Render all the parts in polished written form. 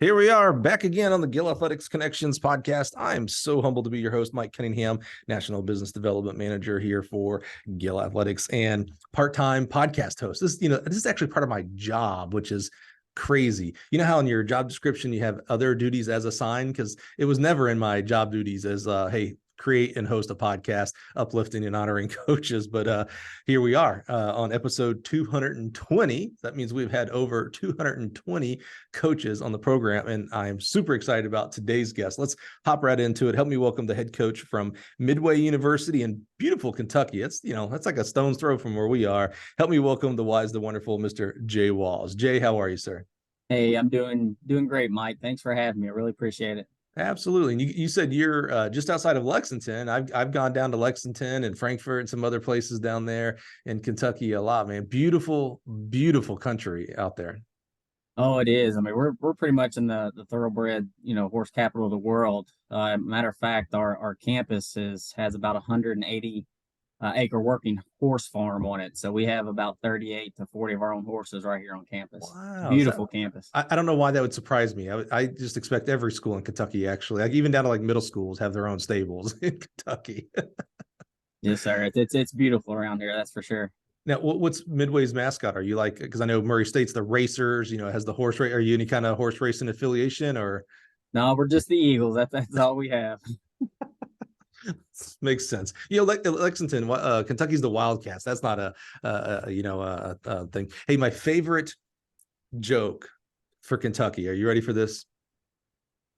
Here we are back again on the Gill Athletics Connections Podcast. I'm so humbled to be your host, Mike Cunningham, National Business Development Manager here for Gill Athletics and part-time podcast host. This is actually part of my job, which is crazy. You know how in your job description you have other duties as assigned? Because it was never in my job duties as, hey, create and host a podcast uplifting and honoring coaches. But here we are on episode 220. That means we've had over 220 coaches on the program, and I'm super excited about today's guest. Let's hop right into it. Help me welcome the head coach from Midway University in beautiful Kentucky. That's like a stone's throw from where we are. Help me welcome the wise, the wonderful Mr. Jay Walls. Jay, how are you, sir? Hey, I'm doing great, Mike. Thanks for having me. I really appreciate it. Absolutely. And you said you're just outside of Lexington. I've gone down to Lexington and Frankfort and some other places down there in Kentucky a lot, man. Beautiful, beautiful country out there. Oh, it is. I mean, we're pretty much in the thoroughbred, horse capital of the world. Matter of fact, our campus has about 180 acre working horse farm on it. So we have about 38 to 40 of our own horses right here on campus. Wow. Beautiful campus. I don't know why that would surprise me. I just expect every school in Kentucky, actually, like even down to like middle schools have their own stables in Kentucky. Yes, sir. It's beautiful around here. That's for sure. Now, what's Midway's mascot? Are you like, because I know Murray State's the racers, has the horse race. Are you any kind of horse racing affiliation or? No, we're just the Eagles. That's all we have. Makes sense. Lexington, Kentucky's the Wildcats. That's not a thing. Hey, my favorite joke for Kentucky. Are you ready for this?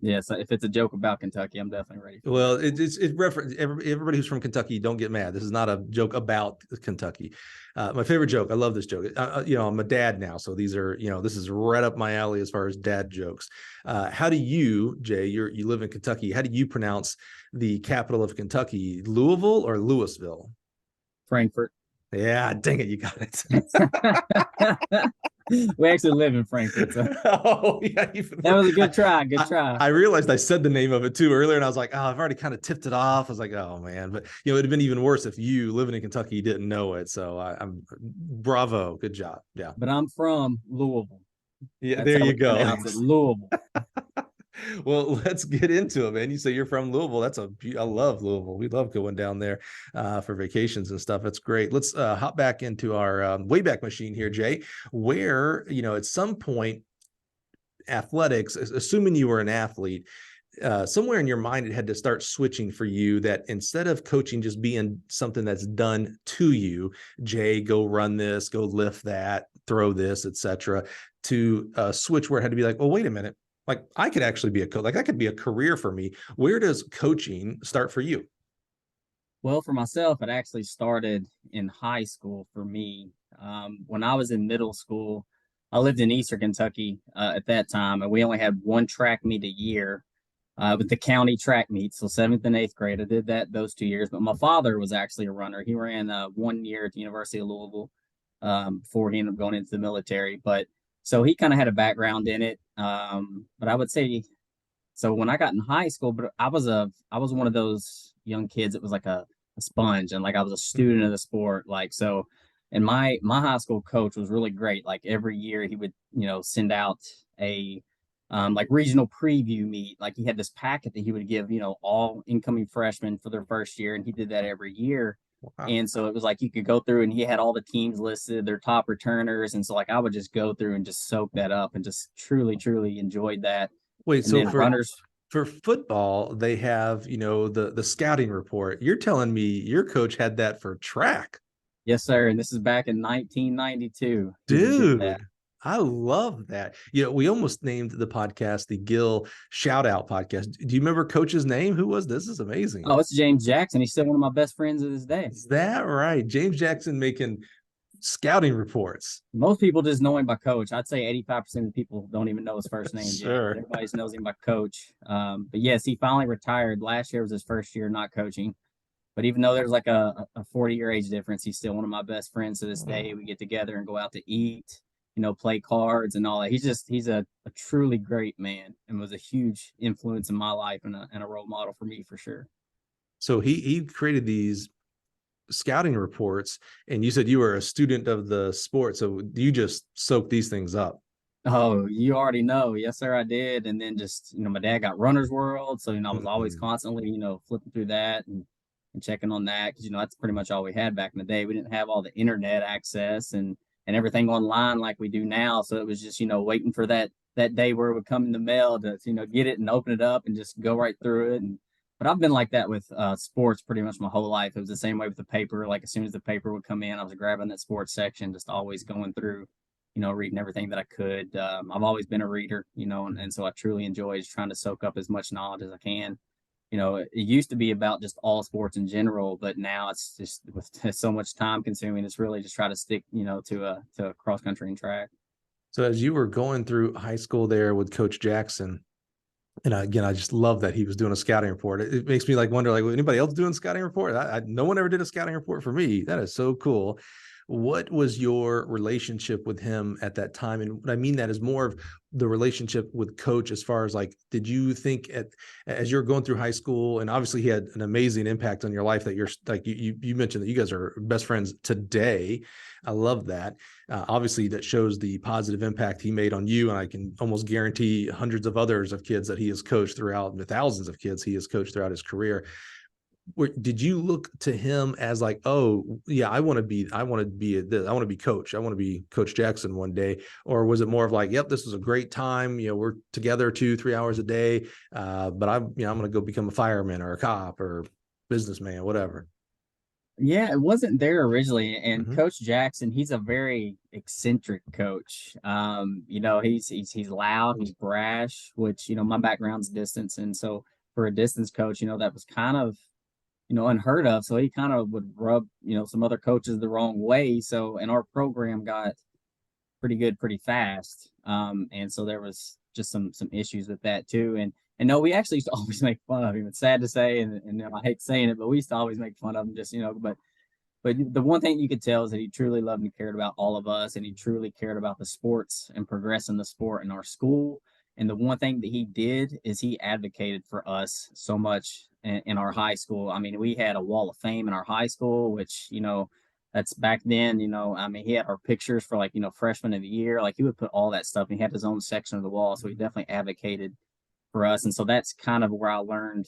Yes, if it's a joke about Kentucky, I'm definitely ready. Well, it's reference. Everybody who's from Kentucky, don't get mad. This is not a joke about Kentucky. My favorite joke. I love this joke. I'm a dad now, so these are, this is right up my alley as far as dad jokes. How do you, Jay? You live in Kentucky. How do you pronounce the capital of Kentucky? Louisville or Louisville? Frankfort. Yeah, dang it, you got it. We actually live in Frankfurt. So. Oh, yeah. That was a good try. Good try. I realized I said the name of it too earlier, and I was like, I've already kind of tipped it off. I was like, oh man, but it'd have been even worse if you living in Kentucky didn't know it. So I'm bravo, good job. Yeah. But I'm from Louisville. Yeah, that's there you go. Louisville. Well, let's get into it, man. You say you're from Louisville. I love Louisville. We love going down there for vacations and stuff. That's great. Let's hop back into our Wayback Machine here, Jay, where, at some point, athletics, assuming you were an athlete, somewhere in your mind, it had to start switching for you that instead of coaching just being something that's done to you, Jay, go run this, go lift that, throw this, etc., to switch where it had to be like, well, wait a minute. Like I could actually be a coach. Like that could be a career for me. Where does coaching start for you? Well, for myself, it actually started in high school for me. When I was in middle school, I lived in Eastern Kentucky at that time, and we only had one track meet a year with the county track meet. So 7th and 8th grade, I did those 2 years. But my father was actually a runner. He ran 1 year at the University of Louisville before he ended up going into the military. But so he kind of had a background in it. But I would say, so when I got in high school, but I was one of those young kids that was like a sponge, and like I was a student of the sport. Like, so, and my high school coach was really great. Like every year he would, send out a, like regional preview meet. Like he had this packet that he would give, all incoming freshmen for their first year. And he did that every year. Wow. And so it was like you could go through and he had all the teams listed, their top returners. And so like I would just go through and just soak that up and just truly, truly enjoyed that. Wait, and so for football, they have, the scouting report. You're telling me your coach had that for track? Yes, sir. And this is back in 1992. Dude, I love that. We almost named the podcast the Gill Shout Out Podcast. Do you remember Coach's name? Who was this? This is amazing. Oh, it's James Jackson. He's still one of my best friends to this day. Is that right? James Jackson making scouting reports. Most people just know him by Coach. I'd say 85% of the people don't even know his first name. Sure. Everybody knows him by Coach. But yes, he finally retired. Last year was his first year not coaching. But even though there's like a 40-year age difference, he's still one of my best friends to this day. We get together and go out to eat, play cards and all that. He's a truly great man and was a huge influence in my life and a role model for me for sure. So he created these scouting reports, and you said you were a student of the sport. So you just soak these things up. Oh, you already know. Yes, sir, I did. And then just, my dad got Runner's World. So, I was always Mhm. constantly, flipping through that and checking on that. Cause, that's pretty much all we had back in the day. We didn't have all the internet access and everything online like we do now. So it was just, waiting for that day where it would come in the mail to, get it and open it up and just go right through it. But I've been like that with sports pretty much my whole life. It was the same way with the paper. Like as soon as the paper would come in, I was grabbing that sports section, just always going through reading everything that I could. I've always been a reader, and so I truly enjoy just trying to soak up as much knowledge as I can. It used to be about just all sports in general, but now it's just with so much time consuming. It's really just try to stick, to cross country and track. So as you were going through high school there with Coach Jackson, and again, I just love that he was doing a scouting report. It makes me like wonder, like, anybody else doing a scouting report? No one ever did a scouting report for me. That is so cool. What was your relationship with him at that time? And what I mean that is more of the relationship with Coach, as far as like, did you think as you're going through high school, and obviously he had an amazing impact on your life, that you're like, you mentioned that you guys are best friends today. I love that. Obviously that shows the positive impact he made on you. And I can almost guarantee hundreds of others of kids that he has coached throughout, the thousands of kids he has coached throughout his career. Did you look to him as like, oh yeah, I want to be this, I want to be coach, I want to be Coach Jackson one day? Or was it more of like, yep, this was a great time, we're together 2-3 hours a day, but I'm going to go become a fireman or a cop or businessman, whatever? Yeah, it wasn't there originally. And Mm-hmm. Coach Jackson, he's a very eccentric coach. He's loud, he's brash, which, my background's distance. And so for a distance coach, that was kind of, unheard of. So he kind of would rub, some other coaches the wrong way. So and our program got pretty good pretty fast. And so there was just some issues with that too. And no, we actually used to always make fun of him. It's sad to say, and I hate saying it, but we used to always make fun of him. Just but the one thing you could tell is that he truly loved and cared about all of us, and he truly cared about the sports and progressing the sport in our school. And the one thing that he did is he advocated for us so much in our high school. I mean, we had a wall of fame in our high school, which, that's back then, I mean, he had our pictures for like, freshman of the year. Like he would put all that stuff and he had his own section of the wall. So he definitely advocated for us. And so that's kind of where I learned,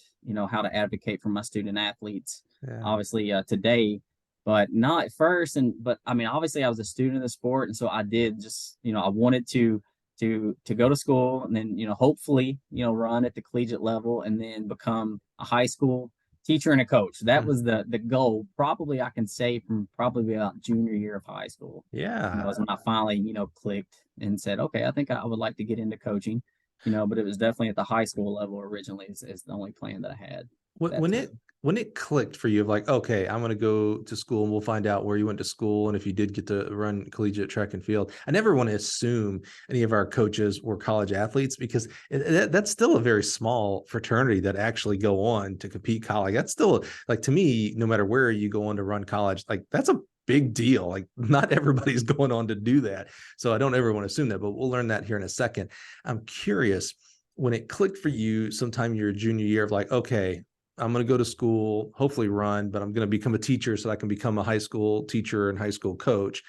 how to advocate for my student athletes, Yeah. obviously today, but not at first. But I mean, obviously I was a student of the sport. And so I did just, I wanted to go to school and then, hopefully, run at the collegiate level and then become a high school teacher and a coach. That was the goal. Probably I can say from probably about junior year of high school, Yeah. is when I finally, clicked and said, okay, I think I would like to get into coaching, but it was definitely at the high school level originally is the only plan that I had at that When time. it clicked for you of like, okay, I'm going to go to school and we'll find out where you went to school and if you did get to run collegiate track and field. I never want to assume any of our coaches were college athletes, because that's still a very small fraternity that actually go on to compete college. That's still, like, to me, no matter where you go on to run college, like that's a big deal. Like not everybody's going on to do that. So I don't ever want to assume that, but we'll learn that here in a second. I'm curious, when it clicked for you sometime your junior year of like, okay, I'm going to go to school, hopefully run, but I'm going to become a teacher so I can become a high school teacher and high school coach.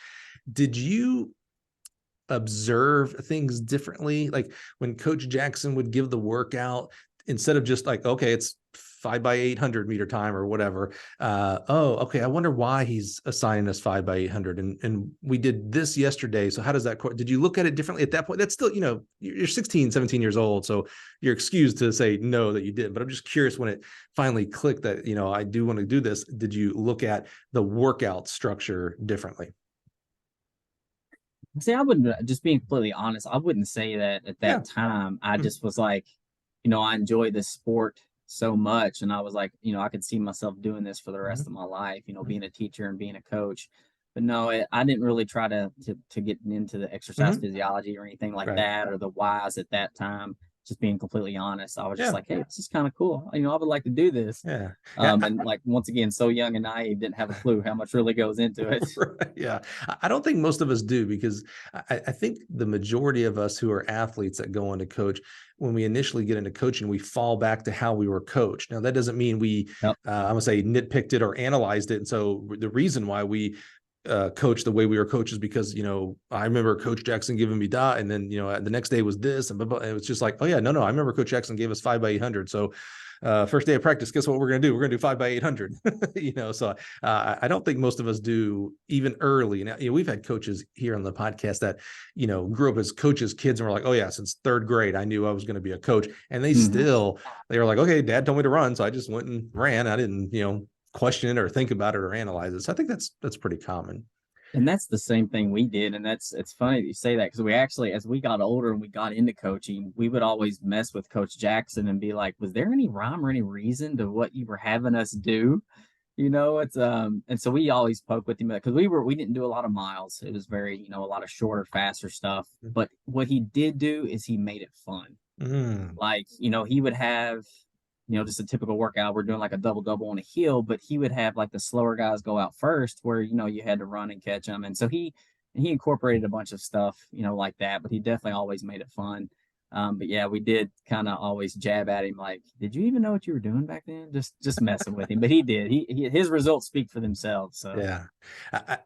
Did you observe things differently? Like when Coach Jackson would give the workout, instead of just like, okay, it's 5x800 meter time or whatever. Oh, okay. I wonder why he's assigning us 5x800. And we did this yesterday. So how does that, did you look at it differently at that point? That's still, you're 16, 17 years old. So you're excused to say no, that you didn't. But I'm just curious, when it finally clicked that, I do want to do this, did you look at the workout structure differently? See, I wouldn't, just being completely honest, I wouldn't say that at Yeah. that time. I just was like, I enjoy this sport so much. And I was like, I could see myself doing this for the rest of my life, being a teacher and being a coach. But no, I didn't really try to get into the exercise Mm-hmm. physiology or anything like Right. that or the whys at that time. Just being completely honest, I was just Yeah. like, hey, this is kind of cool. I would like to do this. Yeah. Yeah. And like once again, so young and naive, didn't have a clue how much really goes into it. Right. Yeah. I don't think most of us do, because I think the majority of us who are athletes that go on to coach, when we initially get into coaching, we fall back to how we were coached. Now, that doesn't mean we, Yep. I'm going to say, nitpicked it or analyzed it. And so the reason why we coach the way we were coaches because, I remember Coach Jackson giving me dot, and then, the next day was this, and blah, blah. It was just like, oh yeah, no, I remember Coach Jackson gave us 5x800. So first day of practice, guess what we're going to do? We're going to do 5x800, so I don't think most of us do even early. Now, we've had coaches here on the podcast that, grew up as coaches, kids, and were like, oh yeah, since third grade, I knew I was going to be a coach. And they were like, okay, dad told me to run. So I just went and ran. I didn't, question it or think about it or analyze it. So I think that's pretty common. And that's the same thing we did. And it's funny that you say that, because we actually, as we got older and we got into coaching, we would always mess with Coach Jackson and be like, was there any rhyme or any reason to what you were having us do? It's and so we always poke with him because we didn't do a lot of miles. It was very, a lot of shorter, faster stuff. But what he did do is he made it fun. Like, he would have, just a typical workout. We're doing like a double on a hill, but he would have like the slower guys go out first where, you had to run and catch them. And so he incorporated a bunch of stuff, like that, but he definitely always made it fun. But yeah, we did kind of always jab at him. Like, did you even know what you were doing back then? Just messing with him. But he did, his results speak for themselves. So yeah,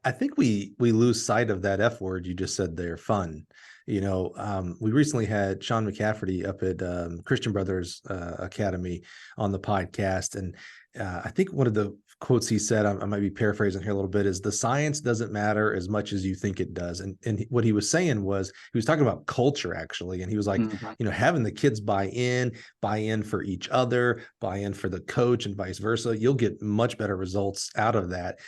I think we lose sight of that F word you just said there, fun. We recently had Sean McCafferty up at Christian Brothers Academy on the podcast. And I think one of the quotes he said, I might be paraphrasing here a little bit, is the science doesn't matter as much as you think it does. And what he was saying was, he was talking about culture actually. And he was like, having the kids buy in for each other, buy in for the coach and vice versa, you'll get much better results out of that.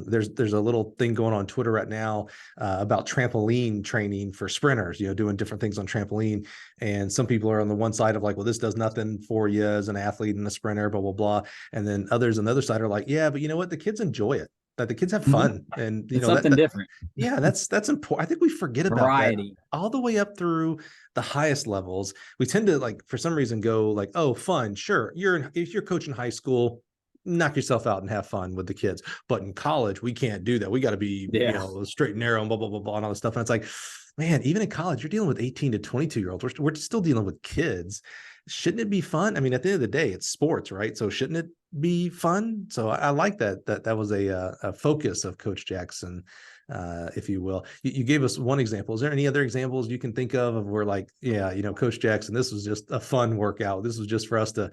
There's a little thing going on Twitter right now about trampoline training for sprinters, doing different things on trampoline. And some people are on the one side of like, well, this does nothing for you as an athlete and a sprinter, blah, blah, blah. And then others on the other side are like, yeah, but you know what? The kids enjoy it. That the kids have fun, and it's something different. Yeah, that's important. I think we forget about variety that all the way up through the highest levels. We tend to, like, for some reason go like, oh, fun, sure. If you're coaching high school, knock yourself out and have fun with the kids. But in college, we can't do that. We got to be, straight and narrow and blah, blah, blah, blah, and all this stuff. And it's like, man, even in college, you're dealing with 18 to 22-year-olds. We're still dealing with kids. Shouldn't it be fun? I mean, at the end of the day, it's sports, right? So shouldn't it be fun? So I like that was a focus of Coach Jackson, if you will. You gave us one example. Is there any other examples you can think of where, like, yeah, Coach Jackson, this was just a fun workout. This was just for us to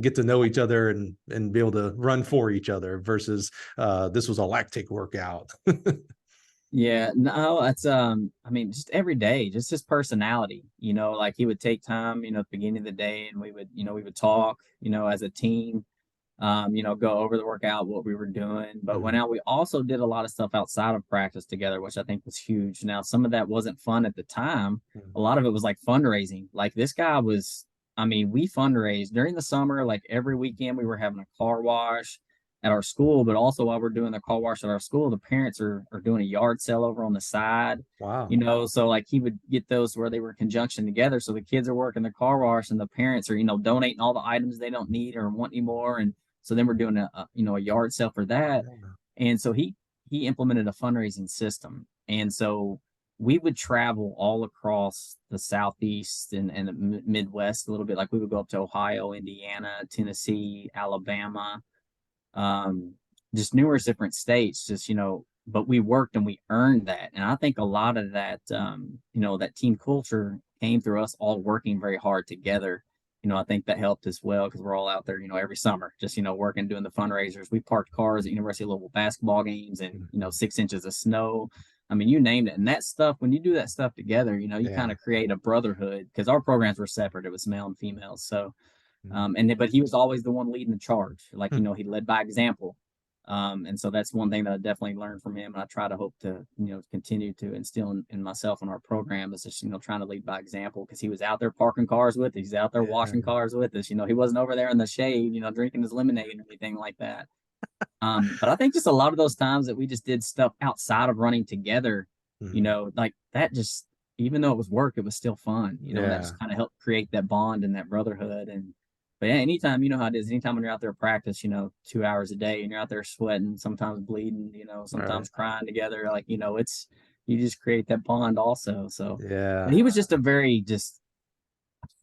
get to know each other and be able to run for each other versus this was a lactic workout. Yeah, no, it's I mean, just every day, just his personality, like he would take time, at the beginning of the day, and we would talk, as a team, go over the workout, what we were doing. But when we also did a lot of stuff outside of practice together, which I think was huge. Now, some of that wasn't fun at the time. A lot of it was like fundraising. Like, this guy was, we fundraised during the summer, like every weekend we were having a car wash at our school, but also while we're doing the car wash at our school, the parents are doing a yard sale over on the side. Wow. So like he would get those where they were conjunction together. So the kids are working the car wash and the parents are, donating all the items they don't need or want anymore. And so then we're doing a yard sale for that. And so he implemented a fundraising system. And so we would travel all across the Southeast and the Midwest a little bit. Like, we would go up to Ohio, Indiana, Tennessee, Alabama, just numerous different states, but we worked and we earned that. And I think a lot of that, that team culture came through us all working very hard together. I think that helped as well, because we're all out there, every summer, just, working, doing the fundraisers. We parked cars at University of Louisville basketball games and, 6 inches of snow. You named it. And that stuff, when you do that stuff together, you kind of create a brotherhood, because our programs were separate. It was male and female. So, but he was always the one leading the charge. Like, he led by example. And so that's one thing that I definitely learned from him. And I try to hope to, continue to instill in myself and our program, is just, trying to lead by example, because he was out there parking cars with us. He's out there washing cars with us. He wasn't over there in the shade, drinking his lemonade and everything like that. But I think just a lot of those times that we just did stuff outside of running together, like that, just, even though it was work, it was still fun, that just kind of helped create that bond and that brotherhood. But yeah, anytime, how it is, anytime when you're out there practice, 2 hours a day and you're out there sweating, sometimes bleeding, sometimes crying together, like, it's, you just create that bond also. So yeah, he was just a very,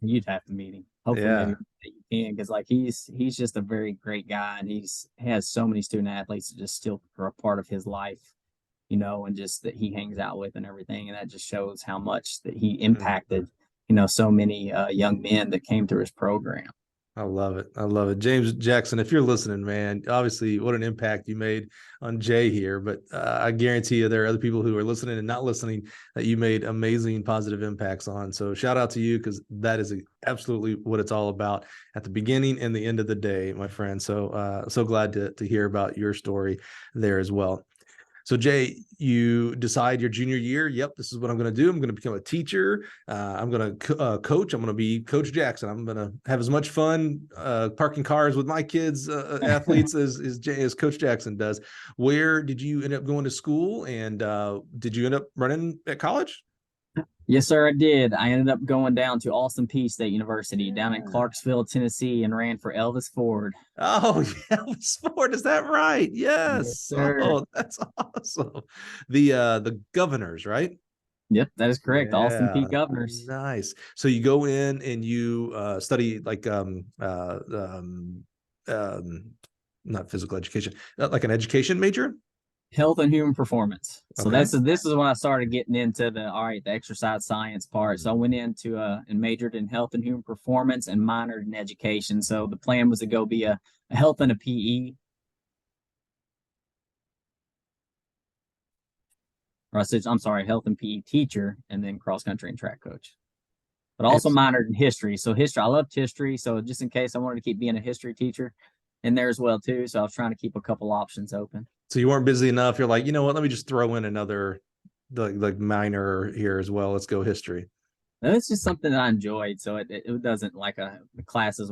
you'd have to meet him. Hopefully maybe you can, because like he's just a very great guy, and he has so many student athletes that just still are a part of his life. and just that he hangs out with and everything. And that just shows how much that he impacted, so many young men that came through his program. I love it. I love it. James Jackson, if you're listening, man, obviously what an impact you made on Jay here, but I guarantee you there are other people who are listening and not listening that you made amazing positive impacts on. So shout out to you, because that is absolutely what it's all about at the beginning and the end of the day, my friend. So so glad to hear about your story there as well. So Jay, you decide your junior year, yep, this is what I'm going to do. I'm going to become a teacher. I'm going to coach. I'm going to be Coach Jackson. I'm going to have as much fun parking cars with my kids, athletes, as Coach Jackson does. Where did you end up going to school, and did you end up running at college? Yes, sir, I did. I ended up going down to Austin Peay State University down in Clarksville, Tennessee, and ran for Elvis Ford. Oh, Elvis Ford, is that right? Yes, Yes. sir. Oh, that's awesome. The Governors, right? Yep, that is correct. Yeah, Austin Peay Governors. nice. So you go in and you study like not physical education, like an education major. Health and human performance. So Okay. this is when I started getting into the exercise science part. So I went into and majored in health and human performance and minored in education. So the plan was to go be a health and a PE. Or I said, I'm sorry, health and PE teacher, and then cross country and track coach. But also minored in history. So history, I loved history. So just in case I wanted to keep being a history teacher in there as well too. So I was trying to keep a couple options open. So you weren't busy enough. You're like, you know what? Let me just throw in another like minor here as well. Let's go history. It's just something that I enjoyed. So it doesn't like the classes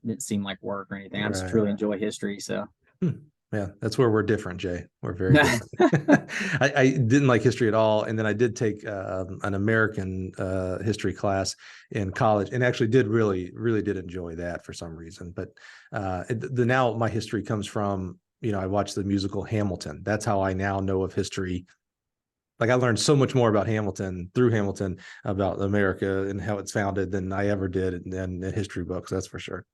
didn't seem like work or anything. I just truly enjoy history. So yeah, that's where we're different, Jay. We're very different. I didn't like history at all. And then I did take an American history class in college, and actually did really did enjoy that for some reason. But now my history comes from, I watched the musical Hamilton. That's how I now know of history. Like I learned so much more about Hamilton through Hamilton, about America and how it's founded, than I ever did in history books. That's for sure.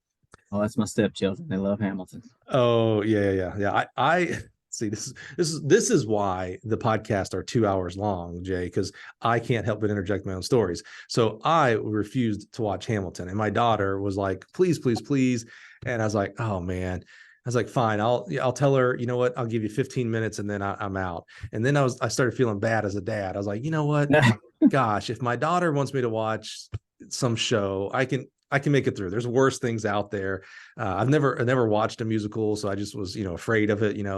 Oh, that's my stepchildren. They love Hamilton. Oh yeah. I see. This is why the podcasts are 2 hours long, Jay, because I can't help but interject my own stories. So I refused to watch Hamilton, and my daughter was like, "Please, please, please," and I was like, "Oh man." I was like, fine, I'll tell her, you know what, I'll give you 15 minutes and then I'm out. And then I started feeling bad as a dad. I was like, you know what, gosh, if my daughter wants me to watch some show, I can make it through. There's worse things out there. I've never watched a musical, so I just was, afraid of it, and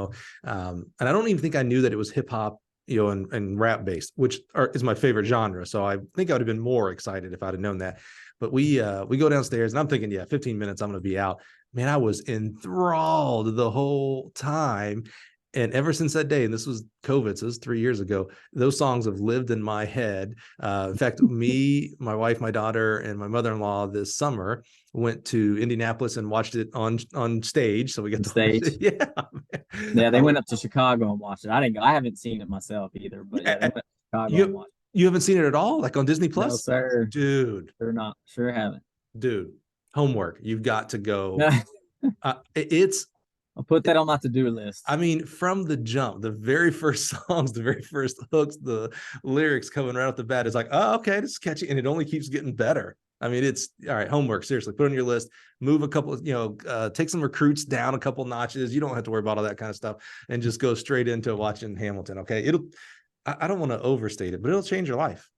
I don't even think I knew that it was hip hop, and rap based, which is my favorite genre. So I think I would have been more excited if I'd have known that. But we go downstairs, and I'm thinking, 15 minutes, I'm going to be out. Man, I was enthralled the whole time. And ever since that day, and this was COVID, so this was 3 years ago, those songs have lived in my head. In fact, me, my wife, my daughter, and my mother-in-law this summer went to Indianapolis and watched it on stage. So we got to stage. watch it. Yeah, they went up to Chicago and watched it. I haven't seen it myself either, but yeah, they went to Chicago and watched it. You haven't seen it at all, like on Disney Plus? No, sir. Dude. Sure haven't. Dude, homework. You've got to go. I'll put that on my to-do list. I mean, from the jump, the very first songs, the very first hooks, the lyrics coming right off the bat, is like, oh, okay, this is catchy, and it only keeps getting better. I mean, it's all right. Homework, seriously, put on your list. Move a couple, take some recruits down a couple notches. You don't have to worry about all that kind of stuff, and just go straight into watching Hamilton. Okay, I don't want to overstate it, but it'll change your life.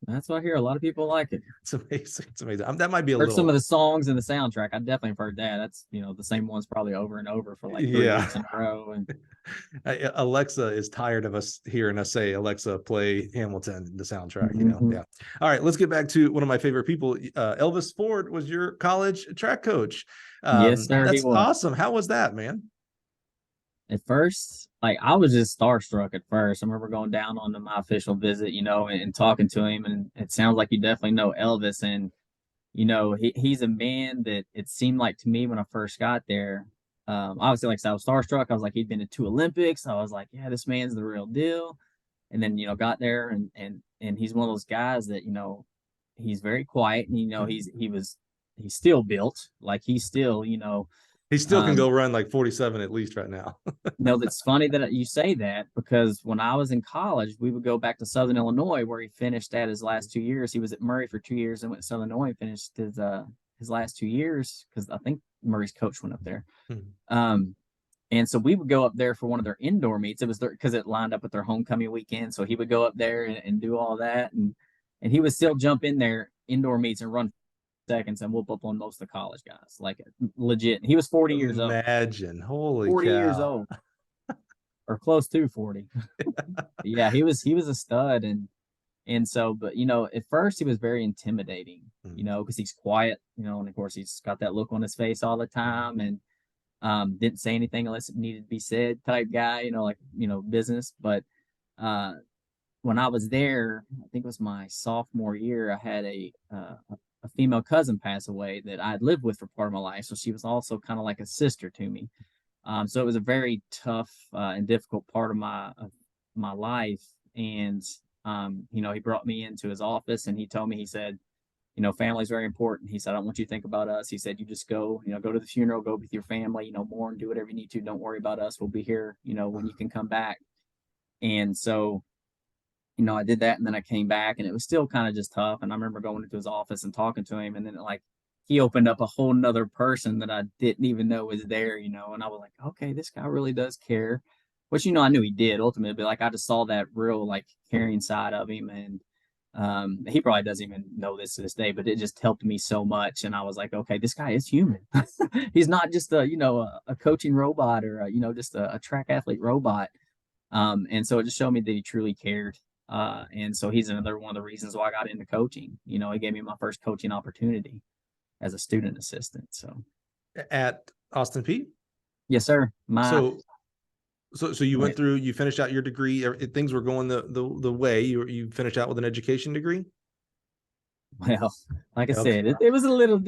That's what I hear. A lot of people like it. It's amazing. It's amazing. That might be some of the songs in the soundtrack. I definitely have heard that. That's the same ones probably over and over for like 3 weeks in a row. And Alexa is tired of us hearing us say, "Alexa, play Hamilton," the soundtrack. Yeah. All right, let's get back to one of my favorite people. Elvis Ford was your college track coach. Yes, sir. That's awesome. How was that, man? At first, I was just starstruck at first. I remember going down on my official visit, and talking to him, and it sounds like you definitely know Elvis. And, he's a man that it seemed like to me when I first got there, obviously, like I said, I was starstruck. I was like, he'd been to 2 Olympics. I was like, yeah, this man's the real deal. And then, got there and he's one of those guys that, he's very quiet, and, he's still built, like he's still, He still can go run like 47 at least right now. No, that's funny that you say that, because when I was in college, we would go back to Southern Illinois, where he finished at his last 2 years. He was at Murray for 2 years and went to Southern Illinois and finished his last 2 years, because I think Murray's coach went up there. And so we would go up there for one of their indoor meets. It was because it lined up with their homecoming weekend. So he would go up there and do all that. And he would still jump in there indoor meets and run seconds and whoop up on most of the college guys. Like, legit. He was 40 years old. Imagine. Holy 40 cow. years old. Or close to 40. Yeah, he was a stud. And so, but, at first he was very intimidating, because he's quiet, and of course he's got that look on his face all the time, and didn't say anything unless it needed to be said type guy, business. But when I was there, I think it was my sophomore year, I had a female cousin pass away that I had lived with for part of my life. So she was also kind of like a sister to me. So it was a very tough and difficult part of my life. And, he brought me into his office and he told me, he said, family's very important. He said, I don't want you to think about us. He said, you just go, go to the funeral, go with your family, mourn, do whatever you need to. Don't worry about us. We'll be here, when you can come back. And so, I did that, and then I came back, and it was still kind of just tough. And I remember going into his office and talking to him, and then he opened up a whole nother person that I didn't even know was there, and I was like, okay, this guy really does care, which, I knew he did ultimately, but I just saw that real caring side of him. And he probably doesn't even know this to this day, but it just helped me so much. And I was like, okay, this guy is human. He's not just a coaching robot, or just a track athlete robot. And so it just showed me that he truly cared. And so he's another one of the reasons why I got into coaching. He gave me my first coaching opportunity as a student assistant. So at Austin Peay? Yes, sir. So you went through, you finished out your degree, things were going the way you finished out with an education degree? Well, like I said, it was a little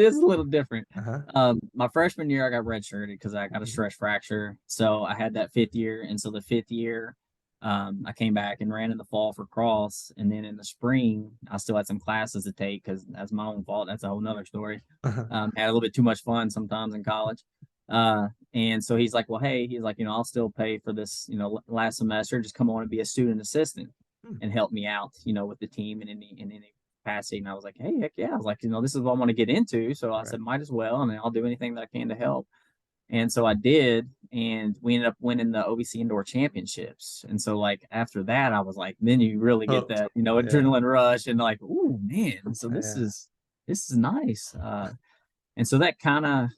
different. My freshman year, I got redshirted because I got a stress fracture. So I had that 5th year. And so the 5th year, I came back and ran in the fall for cross. And then in the spring, I still had some classes to take because that's my own fault. That's a whole nother story. Had a little bit too much fun sometimes in college. And so he's like, well, hey, he's like, I'll still pay for this, last semester. Just come on and be a student assistant and help me out, with the team in any capacity. And I was like, hey, heck yeah. I was like, this is what I want to get into. So I said, might as well. And I'll do anything that I can to help. And so I did. And we ended up winning the OVC Indoor Championships. And so after that, I was like, then you really get that, adrenaline rush and oh man. So this is nice. And so that kind of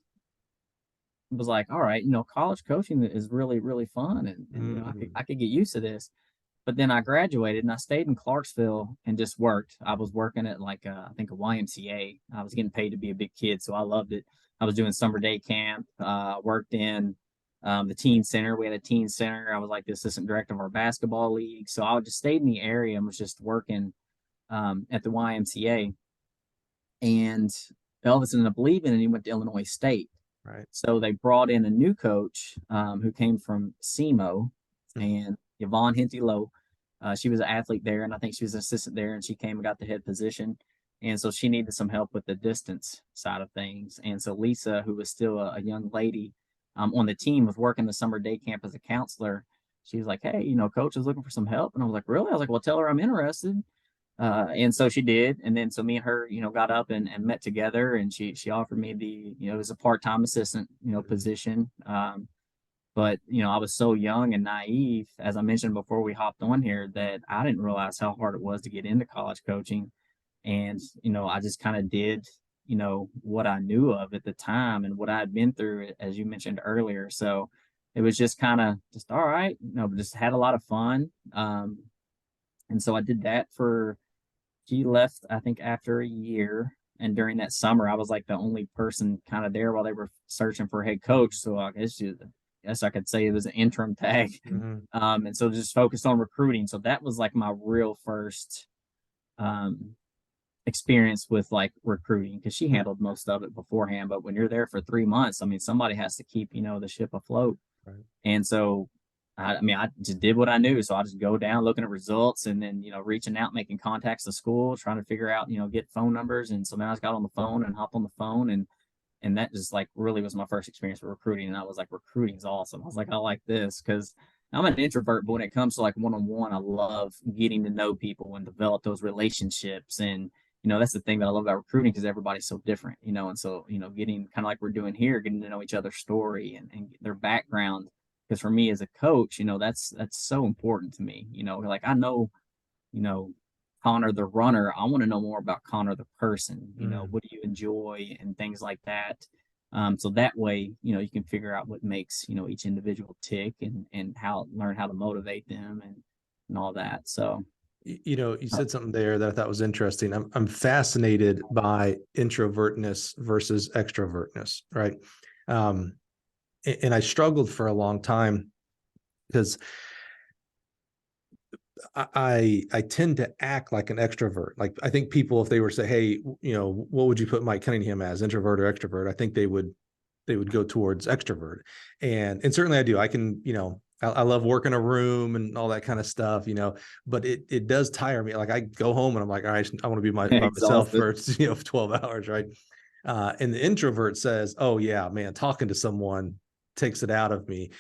was like, all right, college coaching is really, really fun. And I could get used to this. But then I graduated and I stayed in Clarksville and just worked. I was working at I think a YMCA. I was getting paid to be a big kid, so I loved it. I was doing summer day camp, worked in the teen center. We had a teen center. I was the assistant director of our basketball league. So I just stayed in the area and was just working at the YMCA. And Elvis ended up leaving and he went to Illinois State. Right. So they brought in a new coach who came from SEMO, and Yvonne Henty-Lowe. She was an athlete there, and I think she was an assistant there, and she came and got the head position. And so she needed some help with the distance side of things. And so Lisa, who was still a young lady on the team, was working the summer day camp as a counselor. She was like, hey, coach is looking for some help. And I was like, really? I was like, well, tell her I'm interested. And so she did. And then so me and her, got up and met together, and she offered me the, it was a part-time assistant, position. But, I was so young and naive, as I mentioned before we hopped on here, that I didn't realize how hard it was to get into college coaching. And, I just kind of did, what I knew of at the time and what I had been through, as you mentioned earlier. So it was just kind of just, all right, just had a lot of fun. And so I did that she left, I think, after a year. And during that summer, I was the only person kind of there while they were searching for a head coach. So I guess I could say it was an interim tag. And so just focused on recruiting. So that was my real first experience with recruiting, because she handled most of it beforehand. But when you're there for 3 months, somebody has to keep, the ship afloat. Right. And so I just did what I knew. So I just go down looking at results and then, reaching out, making contacts to school, trying to figure out, get phone numbers. And so then I just got on the phone and hopped on the phone and And that just like really was my first experience with recruiting. And I was like, recruiting's awesome. I was like, I like this because I'm an introvert, but when it comes to like one-on-one, I love getting to know people and develop those relationships. And, that's the thing that I love about recruiting because everybody's so different, and so, getting kind of like we're doing here, getting to know each other's story and their background. Because for me as a coach, that's so important to me, like I know, Connor the runner. I want to know more about Connor the person. What do you enjoy and things like that. So that way, you can figure out what makes, each individual tick and learn how to motivate them and all that. So, you said something there that I thought was interesting. I'm fascinated by introvertness versus extrovertness, right? And I struggled for a long time because I tend to act like an extrovert. Like I think people, if they were to say, hey, what would you put Mike Cunningham as, introvert or extrovert? I think they would go towards extrovert. And certainly I do. I can, I love working a room and all that kind of stuff, but it does tire me. Like I go home and I'm like, all right, I want to be by myself for, 12 hours. Right. And the introvert says, oh yeah, man, talking to someone takes it out of me.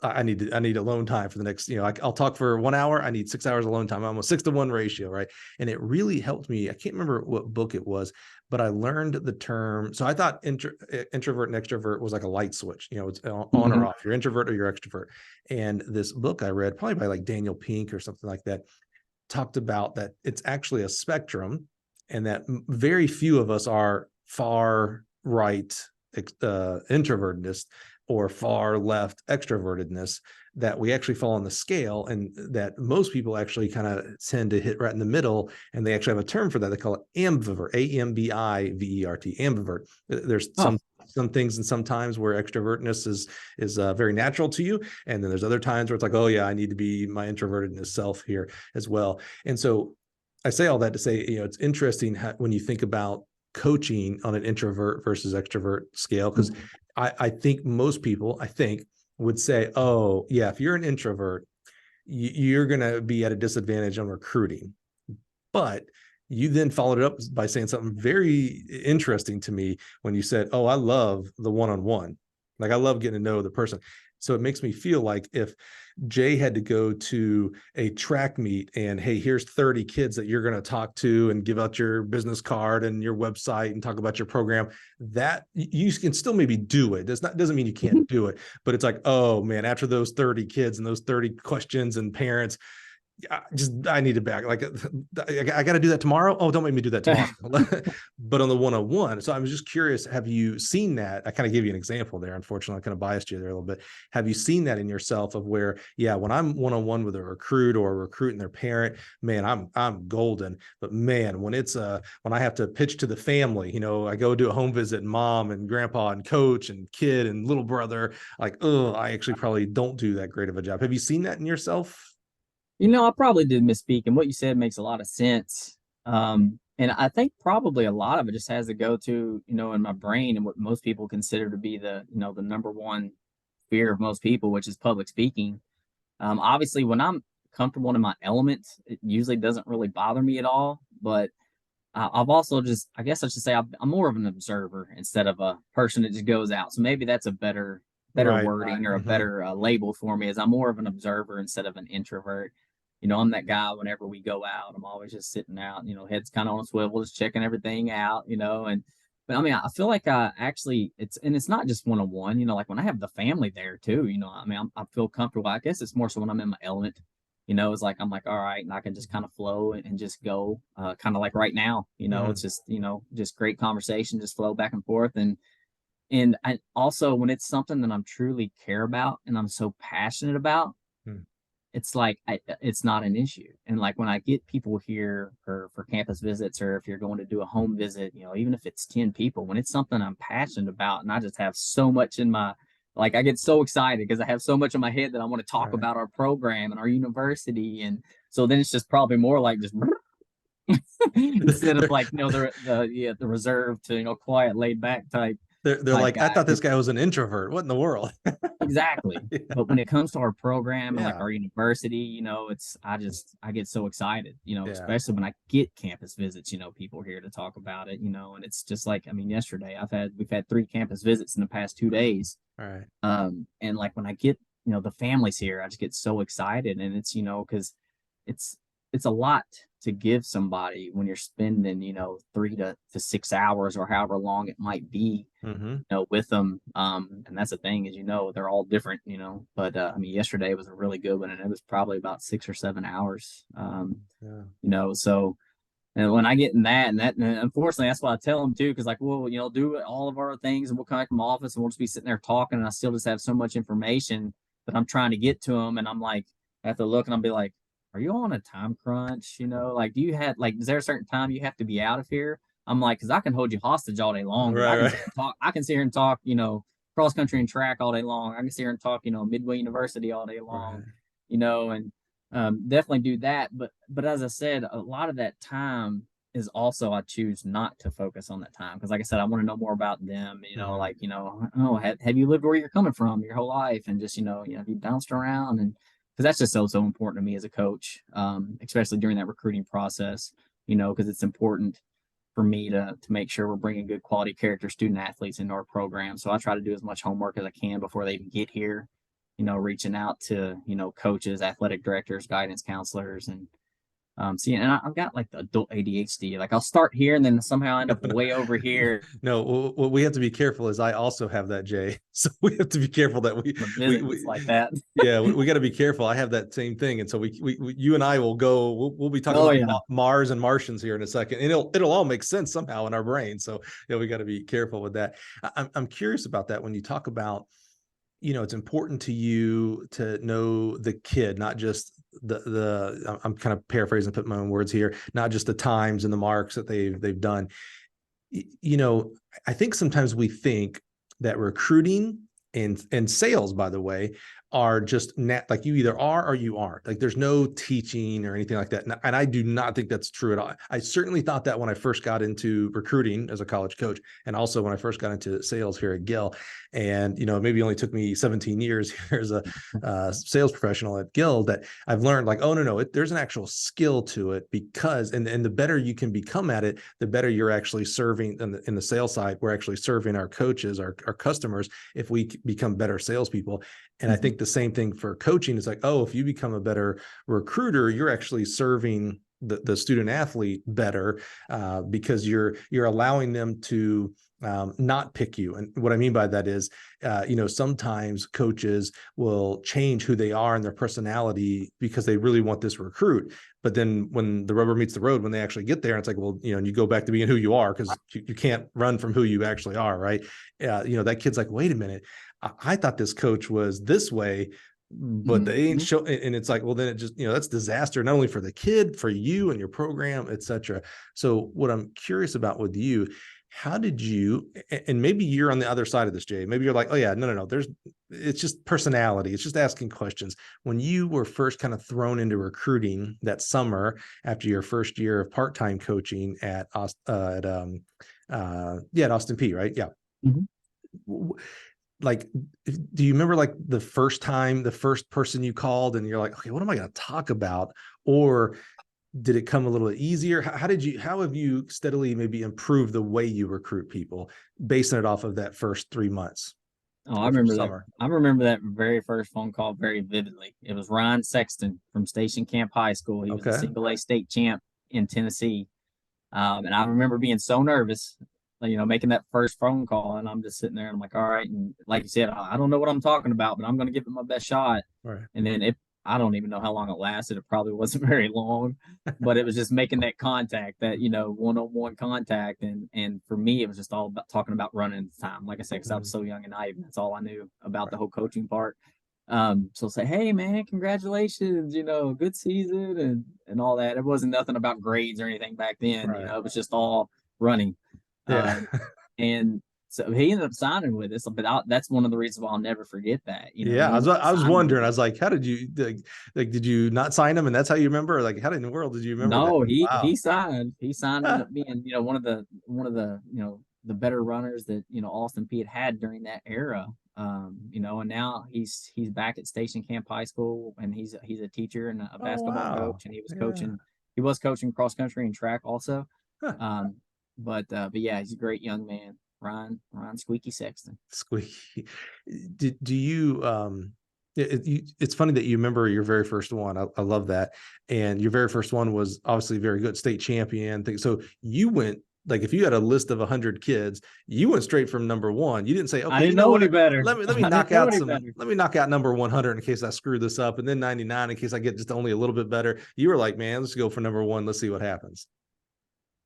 I need alone time for the next, I'll talk for 1 hour. I need 6 hours alone time. I'm a 6-to-1 ratio. Right. And it really helped me. I can't remember what book it was, but I learned the term. So I thought introvert and extrovert was like a light switch, it's on or off. You're introvert or you're extrovert. And this book I read, probably by like Daniel Pink or something like that, talked about that it's actually a spectrum and that very few of us are far right introvertedness or far left extrovertedness, that we actually fall on the scale, and that most people actually kind of tend to hit right in the middle. And they actually have a term for that. They call it ambivert, AMBIVERT, ambivert. There's some things and some times where extrovertness is very natural to you. And then there's other times where it's like, oh yeah, I need to be my introvertedness self here as well. And so I say all that to say, it's interesting when you think about coaching on an introvert versus extrovert scale, because I think most people, would say, oh yeah, if you're an introvert, you're going to be at a disadvantage on recruiting. But you then followed it up by saying something very interesting to me when you said, oh, I love the one-on-one. Like I love getting to know the person. So it makes me feel like if Jay had to go to a track meet and, hey, here's 30 kids that you're going to talk to and give out your business card and your website and talk about your program, that you can still maybe do it. Doesn't mean you can't do it, but it's like, oh man, after those 30 kids and those 30 questions and parents, I need to back. Like I got to do that tomorrow. Oh, don't make me do that tomorrow. But on the one-on-one. So I was just curious, have you seen that? I kind of gave you an example there. Unfortunately, I kind of biased you there a little bit. Have you seen that in yourself of where, yeah, when I'm one-on-one with a recruit or a recruit and their parent, man, I'm golden. But man, when I have to pitch to the family, I go do a home visit and mom and grandpa and coach and kid and little brother, like, oh, I actually probably don't do that great of a job. Have you seen that in yourself? I probably did misspeak, and what you said makes a lot of sense. And I think probably a lot of it just has to go to, in my brain and what most people consider to be the number one fear of most people, which is public speaking. Obviously, when I'm comfortable in my element, it usually doesn't really bother me at all. But I've also I guess I should say I'm more of an observer instead of a person that just goes out. So maybe that's a better Right. wording or a better label for me, is I'm more of an observer instead of an introvert. I'm that guy whenever we go out, I'm always just sitting out, head's kind of on a swivel, just checking everything out, but I mean, I feel like it's not just one-on-one, like when I have the family there too, I mean, I feel comfortable. I guess it's more so when I'm in my element, it's like, I'm like, all right, and I can just kind of flow and just go, kind of like right now, it's just, just great conversation, just flow back and forth. And I also, when it's something that I'm truly care about and I'm so passionate about, it's like, it's not an issue. And like when I get people here for campus visits, or if you're going to do a home visit, even if it's 10 people, when it's something I'm passionate about and I just have so much in my, like, I get so excited because I have so much in my head that I want to talk about our program and our university. And so then it's just probably more like just instead of like, the reserved to, quiet, laid back type. They're like, guy. I thought this guy was an introvert. What in the world? Exactly. Yeah. But when it comes to our program and like Yeah. our university, I get so excited, Yeah. especially when I get campus visits, people here to talk about it, and it's just like, yesterday we've had 3 campus visits in the past 2 days. All right. And like when I get, the families here, I just get so excited, and it's, because it's, it's a lot to give somebody when you're spending, 3 to 6 hours or however long it might be, Mm-hmm. with them. And that's the thing is, they're all different, but yesterday was a really good one, and it was probably about 6 or 7 hours. So, and when I get in that, and unfortunately, that's what I tell them too, because like, we'll do all of our things, and we'll come back from office, and we'll just be sitting there talking, and I still just have so much information that I'm trying to get to them, and I'm like, I have to look, and I'll be like, are you on a time crunch? Like, is there a certain time you have to be out of here? I'm like, because I can hold you hostage all day long. Right. I can sit here and talk, cross country and track all day long. I can sit here and talk, Midway University all day long, and definitely do that. But as I said, a lot of that time is also I choose not to focus on that time because, like I said, I want to know more about them. Have you lived where you're coming from your whole life, and just have you bounced around, and because that's just so important to me as a coach, especially during that recruiting process. Because it's important for me to make sure we're bringing good quality character student athletes into our program. So I try to do as much homework as I can before they even get here. Reaching out to coaches, athletic directors, guidance counselors, and and I've got like the adult ADHD. Like I'll start here and then somehow end up way over here. No, what we have to be careful is I also have that, Jay. So we have to be careful that we like that. Yeah, we got to be careful. I have that same thing, and so we you and I will go. We'll be talking about Mars and Martians here in a second, and it'll all make sense somehow in our brain. So we got to be careful with that. I'm curious about that when you talk about. It's important to you to know the kid, not just I'm kind of paraphrasing, put my own words here, not just the times and the marks that they've done. I think sometimes we think that recruiting and sales, by the way, are just like you either are or you aren't. Like there's no teaching or anything like that. And I do not think that's true at all. I certainly thought that when I first got into recruiting as a college coach, and also when I first got into sales here at Gill. And, maybe it only took me 17 years here as a sales professional at Gill that I've learned like, oh, no, there's an actual skill to it because, and the better you can become at it, the better you're actually serving in the sales side. We're actually serving our coaches, our customers, if we become better salespeople. And I think the same thing for coaching is like, oh, if you become a better recruiter, you're actually serving the student athlete better because you're allowing them to not pick you. And what I mean by that is, sometimes coaches will change who they are and their personality because they really want this recruit. But then when the rubber meets the road, when they actually get there, it's like, well, and you go back to being who you are because you can't run from who you actually are, right? That kid's like, wait a minute, I thought this coach was this way, but they ain't show. And it's like, well, then it just, that's disaster, not only for the kid, for you and your program, et cetera. So what I'm curious about with you, how did you, and maybe you're on the other side of this, Jay, maybe you're like, oh yeah, no, it's just personality. It's just asking questions. When you were first kind of thrown into recruiting that summer after your first year of part-time coaching at Austin P, right? Yeah. Mm-hmm. Like, do you remember like the first person you called and you're like, okay, what am I going to talk about? Or did it come a little easier? How have you steadily maybe improved the way you recruit people, basing it off of that first 3 months? Oh, I remember that. I remember that very first phone call very vividly. It was Ryan Sexton from Station Camp High School. He was a single A state champ in Tennessee. And I remember being so nervous, making that first phone call, and I'm just sitting there and I'm like, all right. And like you said, I don't know what I'm talking about, but I'm going to give it my best shot. Right. And then I don't even know how long it lasted. It probably wasn't very long, but it was just making that contact, that, one-on-one contact. And for me, it was just all about talking about running at the time. Like I said, because I was so young and naive, that's all I knew about the whole coaching part. So say, hey man, congratulations, good season and all that. It wasn't nothing about grades or anything back then. Right. It was just all running. Yeah. And so he ended up signing with us, but that's one of the reasons why I'll never forget that. Yeah, I was wondering. I was like, how did you like? Did you not sign him, and that's how you remember? Or like, how in the world did you remember? No, that? He signed. He signed, ended up being one of the the better runners that Austin P had during that era. And now he's back at Station Camp High School, and he's a teacher and a Oh, basketball wow. coach, and Yeah. he was coaching cross country and track also. Huh. But yeah, he's a great young man, Ryan Squeaky Sexton. Squeaky. Do you it's funny that you remember your very first one. I love that. And your very first one was obviously very good, state champion thing. So you went, like, if you had a list of 100 kids, you went straight from number one. You didn't say, I okay, you didn't know know any what? better. Let me I didn't knock know out any some, better. let me knock out number 100 in case I screw this up. And then 99 in case I get just only a little bit better. You were like, man, let's go for number one. Let's see what happens.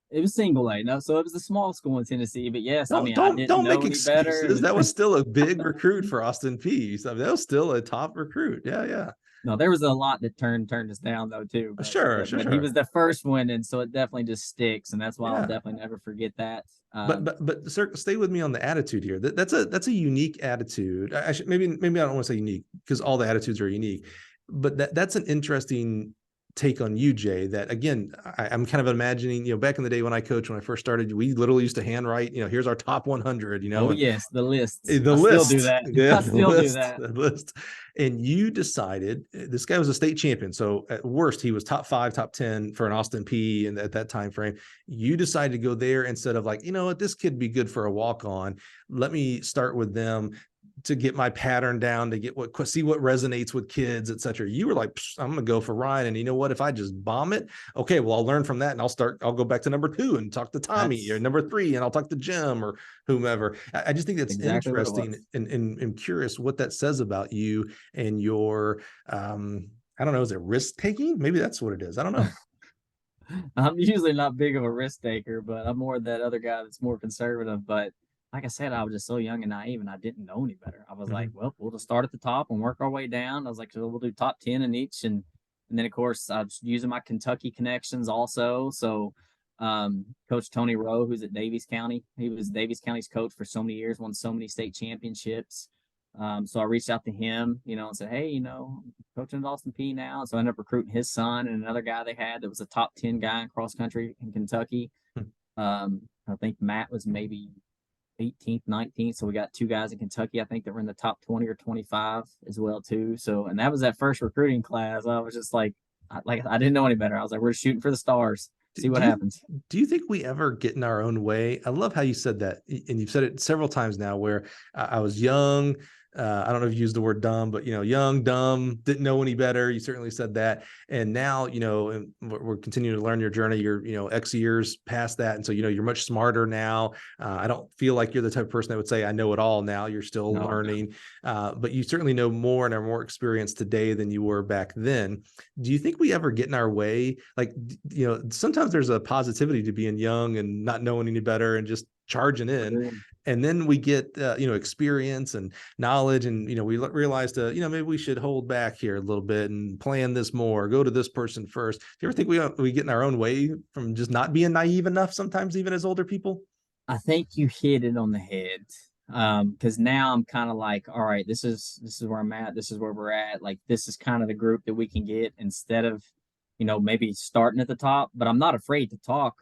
It was single A, no, so it was a small school in Tennessee. But yes, I Don't mean, I don't didn't don't know make any better. excuses. That was still a big recruit for Austin Peay. So that was still a top recruit. Yeah, yeah. No, there was a lot that turned us down though too. Sure, But he was sure. the first one, and so it definitely just sticks, and that's why I'll Yeah. definitely never forget that. But sir, stay with me on the attitude here. That's a unique attitude. I should, maybe I don't want to say unique because all the attitudes are unique, but that's an interesting take on you, Jay. That again, I'm kind of imagining, back in the day when I coached, when I first started, we literally used to handwrite, here's our top 100, Oh and yes, the lists. the I still do list, that. yeah, I still do that. the list. And you decided this guy was a state champion. So at worst, he was top 5, top 10 for an Austin Peay. And at that time frame, you decided to go there instead of like, you know what, this kid be good for a walk on. Let me start with them to get my pattern down, to see what resonates with kids, et cetera. You were like, I'm going to go for Ryan. And you know what, if I just bomb it, okay, well, I'll learn from that. And I'll go back to number 2 and talk to Tommy, or number 3, and I'll talk to Jim or whomever. I just think that's exactly interesting, and curious what that says about you and your, I don't know, is it risk taking? Maybe that's what it is. I don't know. I'm usually not big of a risk taker, but I'm more that other guy that's more conservative. But like I said, I was just so young and naive, and I didn't know any better. I was like, well, we'll just start at the top and work our way down. I was like, so we'll do top 10 in each, and then of course I was using my Kentucky connections also. So Coach Tony Rowe, who's at Daviess County, he was Daviess County's coach for so many years, won so many state championships. So I reached out to him, and said, hey, coaching at Austin Peay now. So I ended up recruiting his son and another guy they had that was a top 10 guy in cross country in Kentucky. I think Matt was maybe 18th, 19th. So we got 2 guys in Kentucky, I think, that were in the top 20 or 25 as well too. So, and that was that first recruiting class. I was just like I didn't know any better. I was like, we're shooting for the stars. See what happens. Do you think we ever get in our own way? I love how you said that. And you've said it several times now, where I was young. I don't know if you used the word dumb, but, young, dumb, didn't know any better. You certainly said that. And now, and we're continuing to learn your journey. You're, X years past that. And so, you're much smarter now. I don't feel like you're the type of person that would say, I know it all now. You're still learning, but you certainly know more and are more experienced today than you were back then. Do you think we ever get in our way? Like, sometimes there's a positivity to being young and not knowing any better and just charging in. And then we get, experience and knowledge, and, we realize maybe we should hold back here a little bit and plan this more, go to this person first. Do you ever think we get in our own way from just not being naive enough sometimes, even as older people? I think you hit it on the head. Because now I'm kind of like, all right, this is where I'm at. This is where we're at. Like, this is kind of the group that we can get instead of, maybe starting at the top. But I'm not afraid to talk,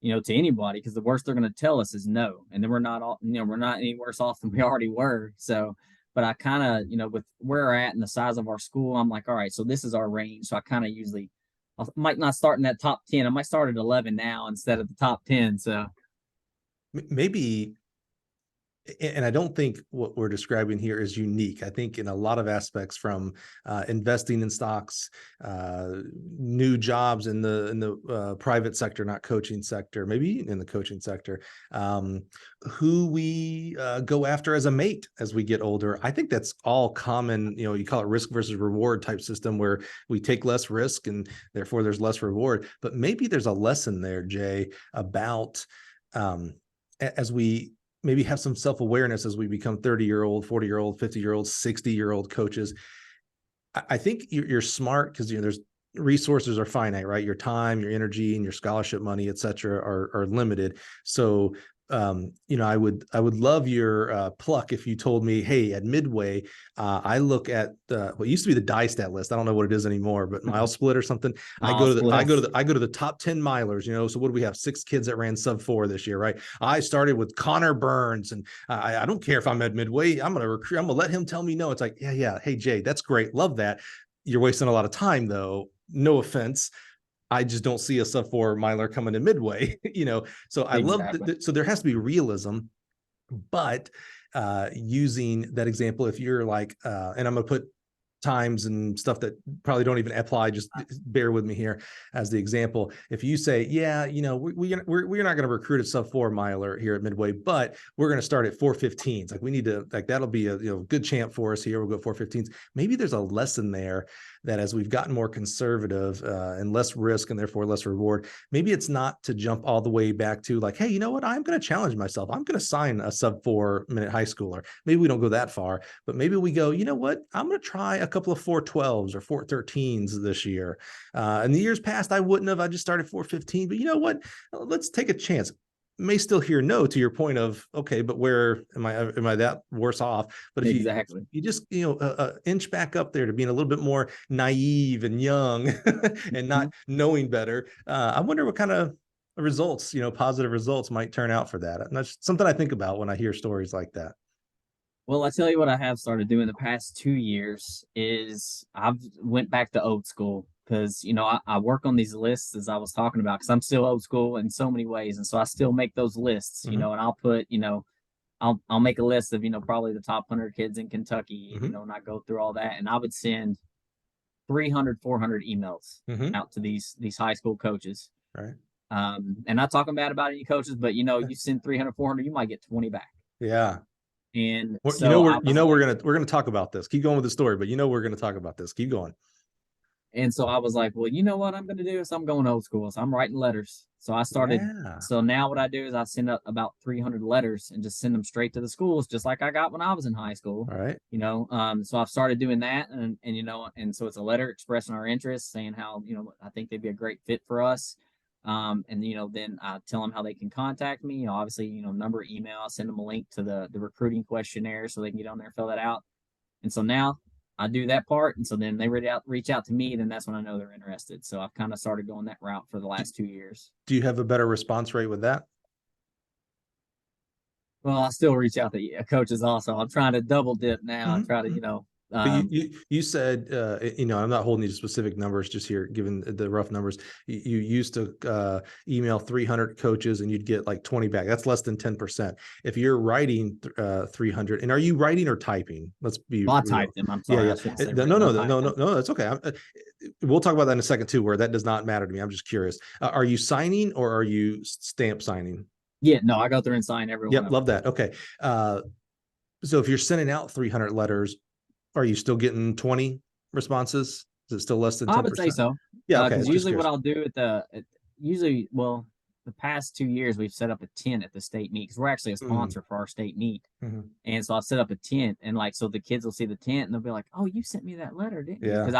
to anybody, because the worst they're going to tell us is no. And then we're not all, we're not any worse off than we already were. So, but I kind of, with where we're at and the size of our school, I'm like, all right, so this is our range. So I kind of usually, I might not start in that top 10. I might start at 11 now instead of the top 10. So maybe, and I don't think what we're describing here is unique. I think in a lot of aspects, from investing in stocks, new jobs in the private sector, not coaching sector, maybe in the coaching sector, who we go after as a mate as we get older. I think that's all common. You call it risk versus reward type system, where we take less risk and therefore there's less reward. But maybe there's a lesson there, Jay, about as we maybe have some self-awareness as we become 30-year-old, 40-year-old, 50-year-old, 60-year-old coaches. I think you're smart, because there's resources are finite, right? Your time, your energy, and your scholarship money, et cetera, are limited. So I would love your pluck if you told me, hey, at Midway, I look at what used to be the die stat list. I don't know what it is anymore, but mile split or something. I go to the top 10 milers. So what do we have? 6 kids that ran sub 4 this year, right? I started with Connor Burns, and I don't care if I'm at Midway. I'm gonna let him tell me no. It's like, yeah. Hey, Jay, that's great. Love that. You're wasting a lot of time, though. No offense. I just don't see a sub 4 miler coming to Midway, so I love that. So there has to be realism, but using that example, if you're like, and I'm going to put times and stuff that probably don't even apply, just bear with me here as the example. If you say, we're not going to recruit a sub 4 miler here at Midway, but we're going to start at 4:15s. Like we need to, like, that'll be a good champ for us here. We'll go 4:15s. Maybe there's a lesson there that as we've gotten more conservative and less risk and therefore less reward, maybe it's not to jump all the way back to like, hey, you know what? I'm going to challenge myself. I'm going to sign a sub 4 minute high schooler. Maybe we don't go that far, but maybe we go, you know what? I'm going to try a couple of 4:12s or 4:13s this year. In the years past, I wouldn't have. I just started 4:15, but you know what? Let's take a chance. May still hear no to your point of, okay, but where am I that worse off? But if you just inch back up there to being a little bit more naive and young and not knowing better, I wonder what kind of results, positive results might turn out for that. And that's something I think about when I hear stories like that. Well, I tell you what I have started doing the past 2 years is I've went back to old school because, I work on these lists as I was talking about because I'm still old school in so many ways. And so I still make those lists, and I'll put, I'll make a list of, probably the top 100 kids in Kentucky, and I go through all that. And I would send 300, 400 emails out to these high school coaches. Right. And not talking bad about any coaches, but, you send 300, 400, you might get 20 back. Yeah. And so we're gonna talk about this. Keep going with the story, but we're gonna talk about this. Keep going. And so I was like, well, you know what I'm gonna do is I'm going old school. So I'm writing letters. So I started. Yeah. So now what I do is I send up about 300 letters and just send them straight to the schools, just like I got when I was in high school. All right. So I've started doing that, and so it's a letter expressing our interest, saying how I think they'd be a great fit for us. Then I tell them how they can contact me. Obviously, number, email. I send them a link to the recruiting questionnaire so they can get on there and fill that out. And so now I do that part, and so then they reach out to me. Then that's when I know they're interested. So I've kind of started going that route for the last 2 years. Do you have a better response rate with that? Well, I still reach out to coaches also. I'm trying to double dip now. I try to you said, I'm not holding you to specific numbers just here, given the rough numbers. You used to email 300 coaches and you'd get like 20 back. That's less than 10%. If you're writing 300, and are you writing or typing? Let's be. Well, I typed them. I'm sorry. Yeah. No, that's okay. We'll talk about that in a second too, where that does not matter to me. I'm just curious. Are you signing or are you stamp signing? Yeah, no, I go through and sign everyone. Yep, love that. Okay. So if you're sending out 300 letters, are you still getting 20 responses? Is it still less than 10%? I would say so. Yeah, okay. Because usually what I'll do the past 2 years we've set up a tent at the state meet because we're actually a sponsor for our state meet. And so I'll set up a tent, and so the kids will see the tent and they'll be like, "Oh, you sent me that letter, didn't you?" Because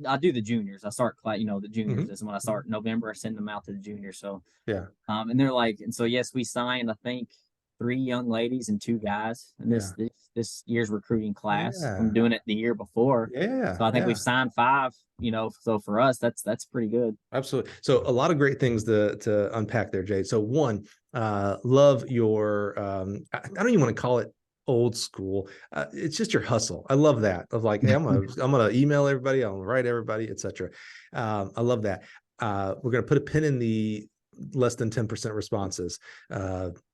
I do the juniors. I start the juniors. This is when I start November. I send them out to the juniors. So yeah. And they're like, and so yes, we signed, I think, 3 young ladies and 2 guys in this year's recruiting class from doing it the year before. Yeah. So I think we've signed 5, so for us, that's pretty good. Absolutely. So a lot of great things to unpack there, Jay. So one, love your, I don't even want to call it old school. It's just your hustle. I love that of like, hey, I'm going to email everybody. I'm going to write everybody, etc. I love that. We're going to put a pin in the less than 10% responses.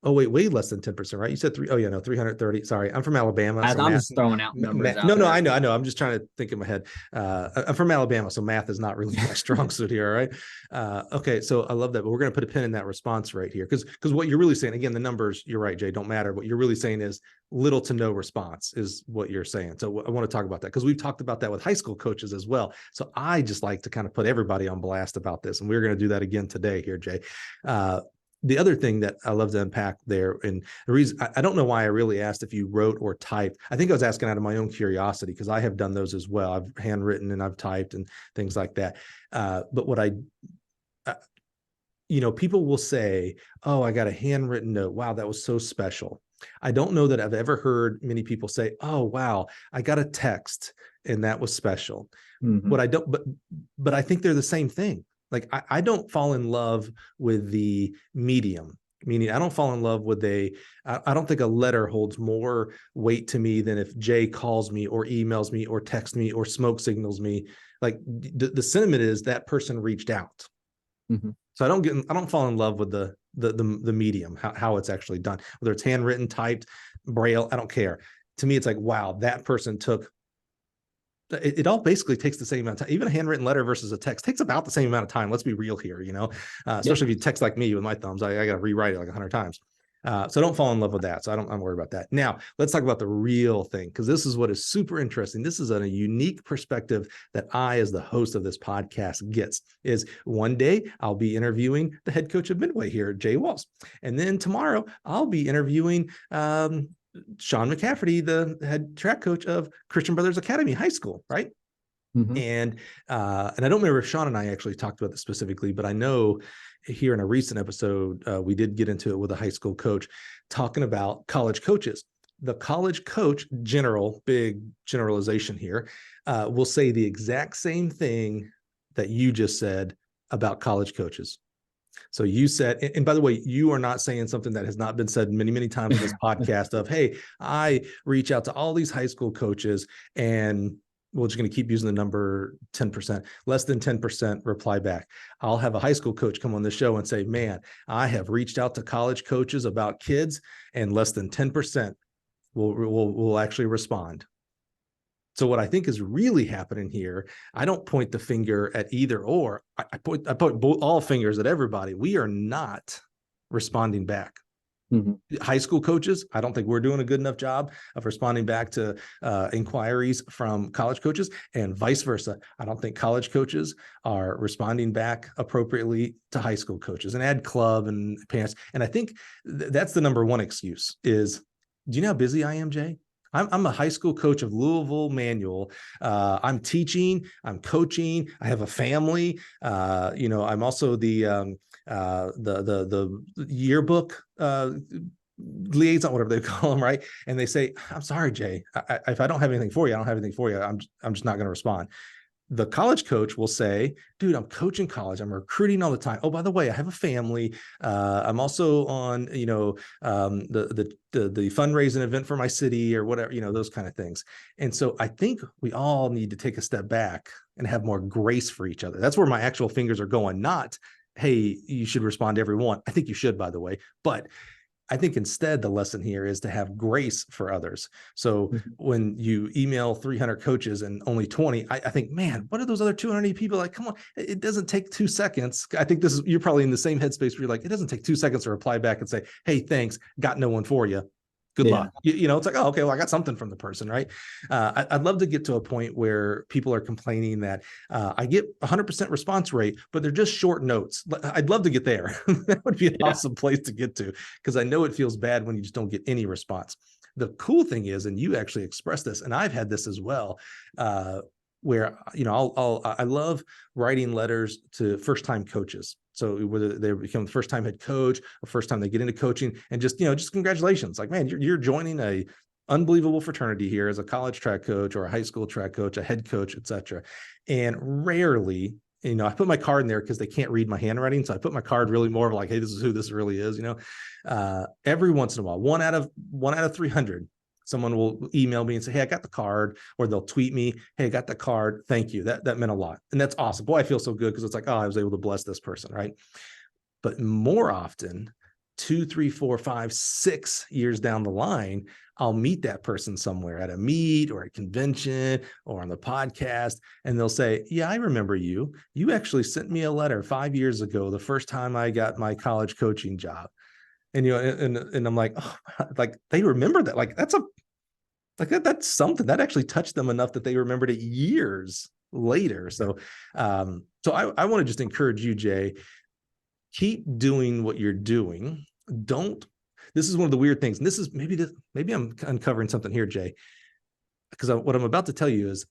Way less than 10%, right? You said 330. Sorry, I'm from Alabama. So I'm just throwing out numbers. No, I know. I'm just trying to think in my head. I'm from Alabama, so math is not really my strong suit here, right? Okay, so I love that, but we're going to put a pin in that response right here because what you're really saying, again, the numbers, you're right, Jay, don't matter. What you're really saying is little to no response is what you're saying. So I want to talk about that because we've talked about that with high school coaches as well. So I just like to kind of put everybody on blast about this, and we're going to do that again today here, Jay. The other thing that I love to unpack there, and the reason I don't know why I really asked if you wrote or typed. I think I was asking out of my own curiosity because I have done those as well. I've handwritten and I've typed and things like that. But what people will say, oh, I got a handwritten note. Wow, that was so special. I don't know that I've ever heard many people say, oh, wow, I got a text and that was special. Mm-hmm. What I don't, but I think they're the same thing. Like I don't fall in love with the medium, meaning I don't fall in love with I don't think a letter holds more weight to me than if Jay calls me or emails me or texts me or smoke signals me. Like the sentiment is that person reached out. Mm-hmm. So I don't fall in love with the medium, how it's actually done, whether it's handwritten, typed, braille, I don't care. To me, it's like, wow, that person took. It all basically takes the same amount of time. Even a handwritten letter versus a text takes about the same amount of time. Let's be real here, especially if you text like me with my thumbs, I got to rewrite it like 100 times. So don't fall in love with that. So I'm worried about that. Now let's talk about the real thing, because this is what is super interesting. This is a unique perspective that I, as the host of this podcast, gets. Is one day I'll be interviewing the head coach of Midway here, Jay Walls, and then tomorrow I'll be interviewing Sean McCafferty, the head track coach of Christian Brothers Academy High School, right? Mm-hmm. And I don't remember if Sean and I actually talked about this specifically, but I know here in a recent episode, we did get into it with a high school coach talking about college coaches. The college coach, big generalization here, will say the exact same thing that you just said about college coaches. So you said, and by the way, you are not saying something that has not been said many, many times in this podcast of, hey, I reach out to all these high school coaches and we're just going to keep using the number 10%, less than 10% reply back. I'll have a high school coach come on the show and say, man, I have reached out to college coaches about kids and less than 10% will actually respond. So what I think is really happening here, I don't point the finger at either or. I point all fingers at everybody. We are not responding back. Mm-hmm. High school coaches, I don't think we're doing a good enough job of responding back to inquiries from college coaches, and vice versa. I don't think college coaches are responding back appropriately to high school coaches and ad club and parents. And I think that's the number one excuse is, do you know how busy I am, Jay? I'm a high school coach of Louisville Manual. I'm teaching, I'm coaching, I have a family. I'm also the yearbook liaison, whatever they call them, right? And they say, I'm sorry, Jay, if I don't have anything for you, I don't have anything for you. I'm just not going to respond. The college coach will say, dude, I'm coaching college. I'm recruiting all the time. Oh, by the way, I have a family. I'm also on, the fundraising event for my city or whatever, those kind of things. And so I think we all need to take a step back and have more grace for each other. That's where my actual fingers are going, not, hey, you should respond to everyone. I think you should, by the way, but I think instead the lesson here is to have grace for others. So when you email 300 coaches and only 20, I think, man, what are those other 280 people like? Come on, it doesn't take 2 seconds. I think you're probably in the same headspace where you're like, it doesn't take 2 seconds to reply back and say, hey, thanks, got no one for you. Good luck. It's like, oh, okay, well, I got something from the person, right? I'd love to get to a point where people are complaining that I get 100% response rate, but they're just short notes. I'd love to get there. That would be an awesome place to get to, because I know it feels bad when you just don't get any response. The cool thing is, and you actually expressed this, and I've had this as well, where, I love writing letters to first-time coaches. So whether they become the first-time head coach or first time they get into coaching, and just congratulations. Like, man, you're joining a unbelievable fraternity here as a college track coach or a high school track coach, a head coach, et cetera. And rarely, I put my card in there because they can't read my handwriting. So I put my card really more of like, hey, this is who this really is, every once in a while, one out of 300, someone will email me and say, hey, I got the card, or they'll tweet me, hey, I got the card. Thank you. That meant a lot. And that's awesome. Boy, I feel so good because it's like, oh, I was able to bless this person, right? But more often, 2, 3, 4, 5, 6 years down the line, I'll meet that person somewhere at a meet or a convention or on the podcast, and they'll say, yeah, I remember you. You actually sent me a letter 5 years ago, the first time I got my college coaching job. And, and I'm like, oh, like they remember that. Like, that's something that actually touched them enough that they remembered it years later. So, I want to just encourage you, Jay, keep doing what you're doing. This is one of the weird things. And this is maybe I'm uncovering something here, Jay, because what I'm about to tell you is,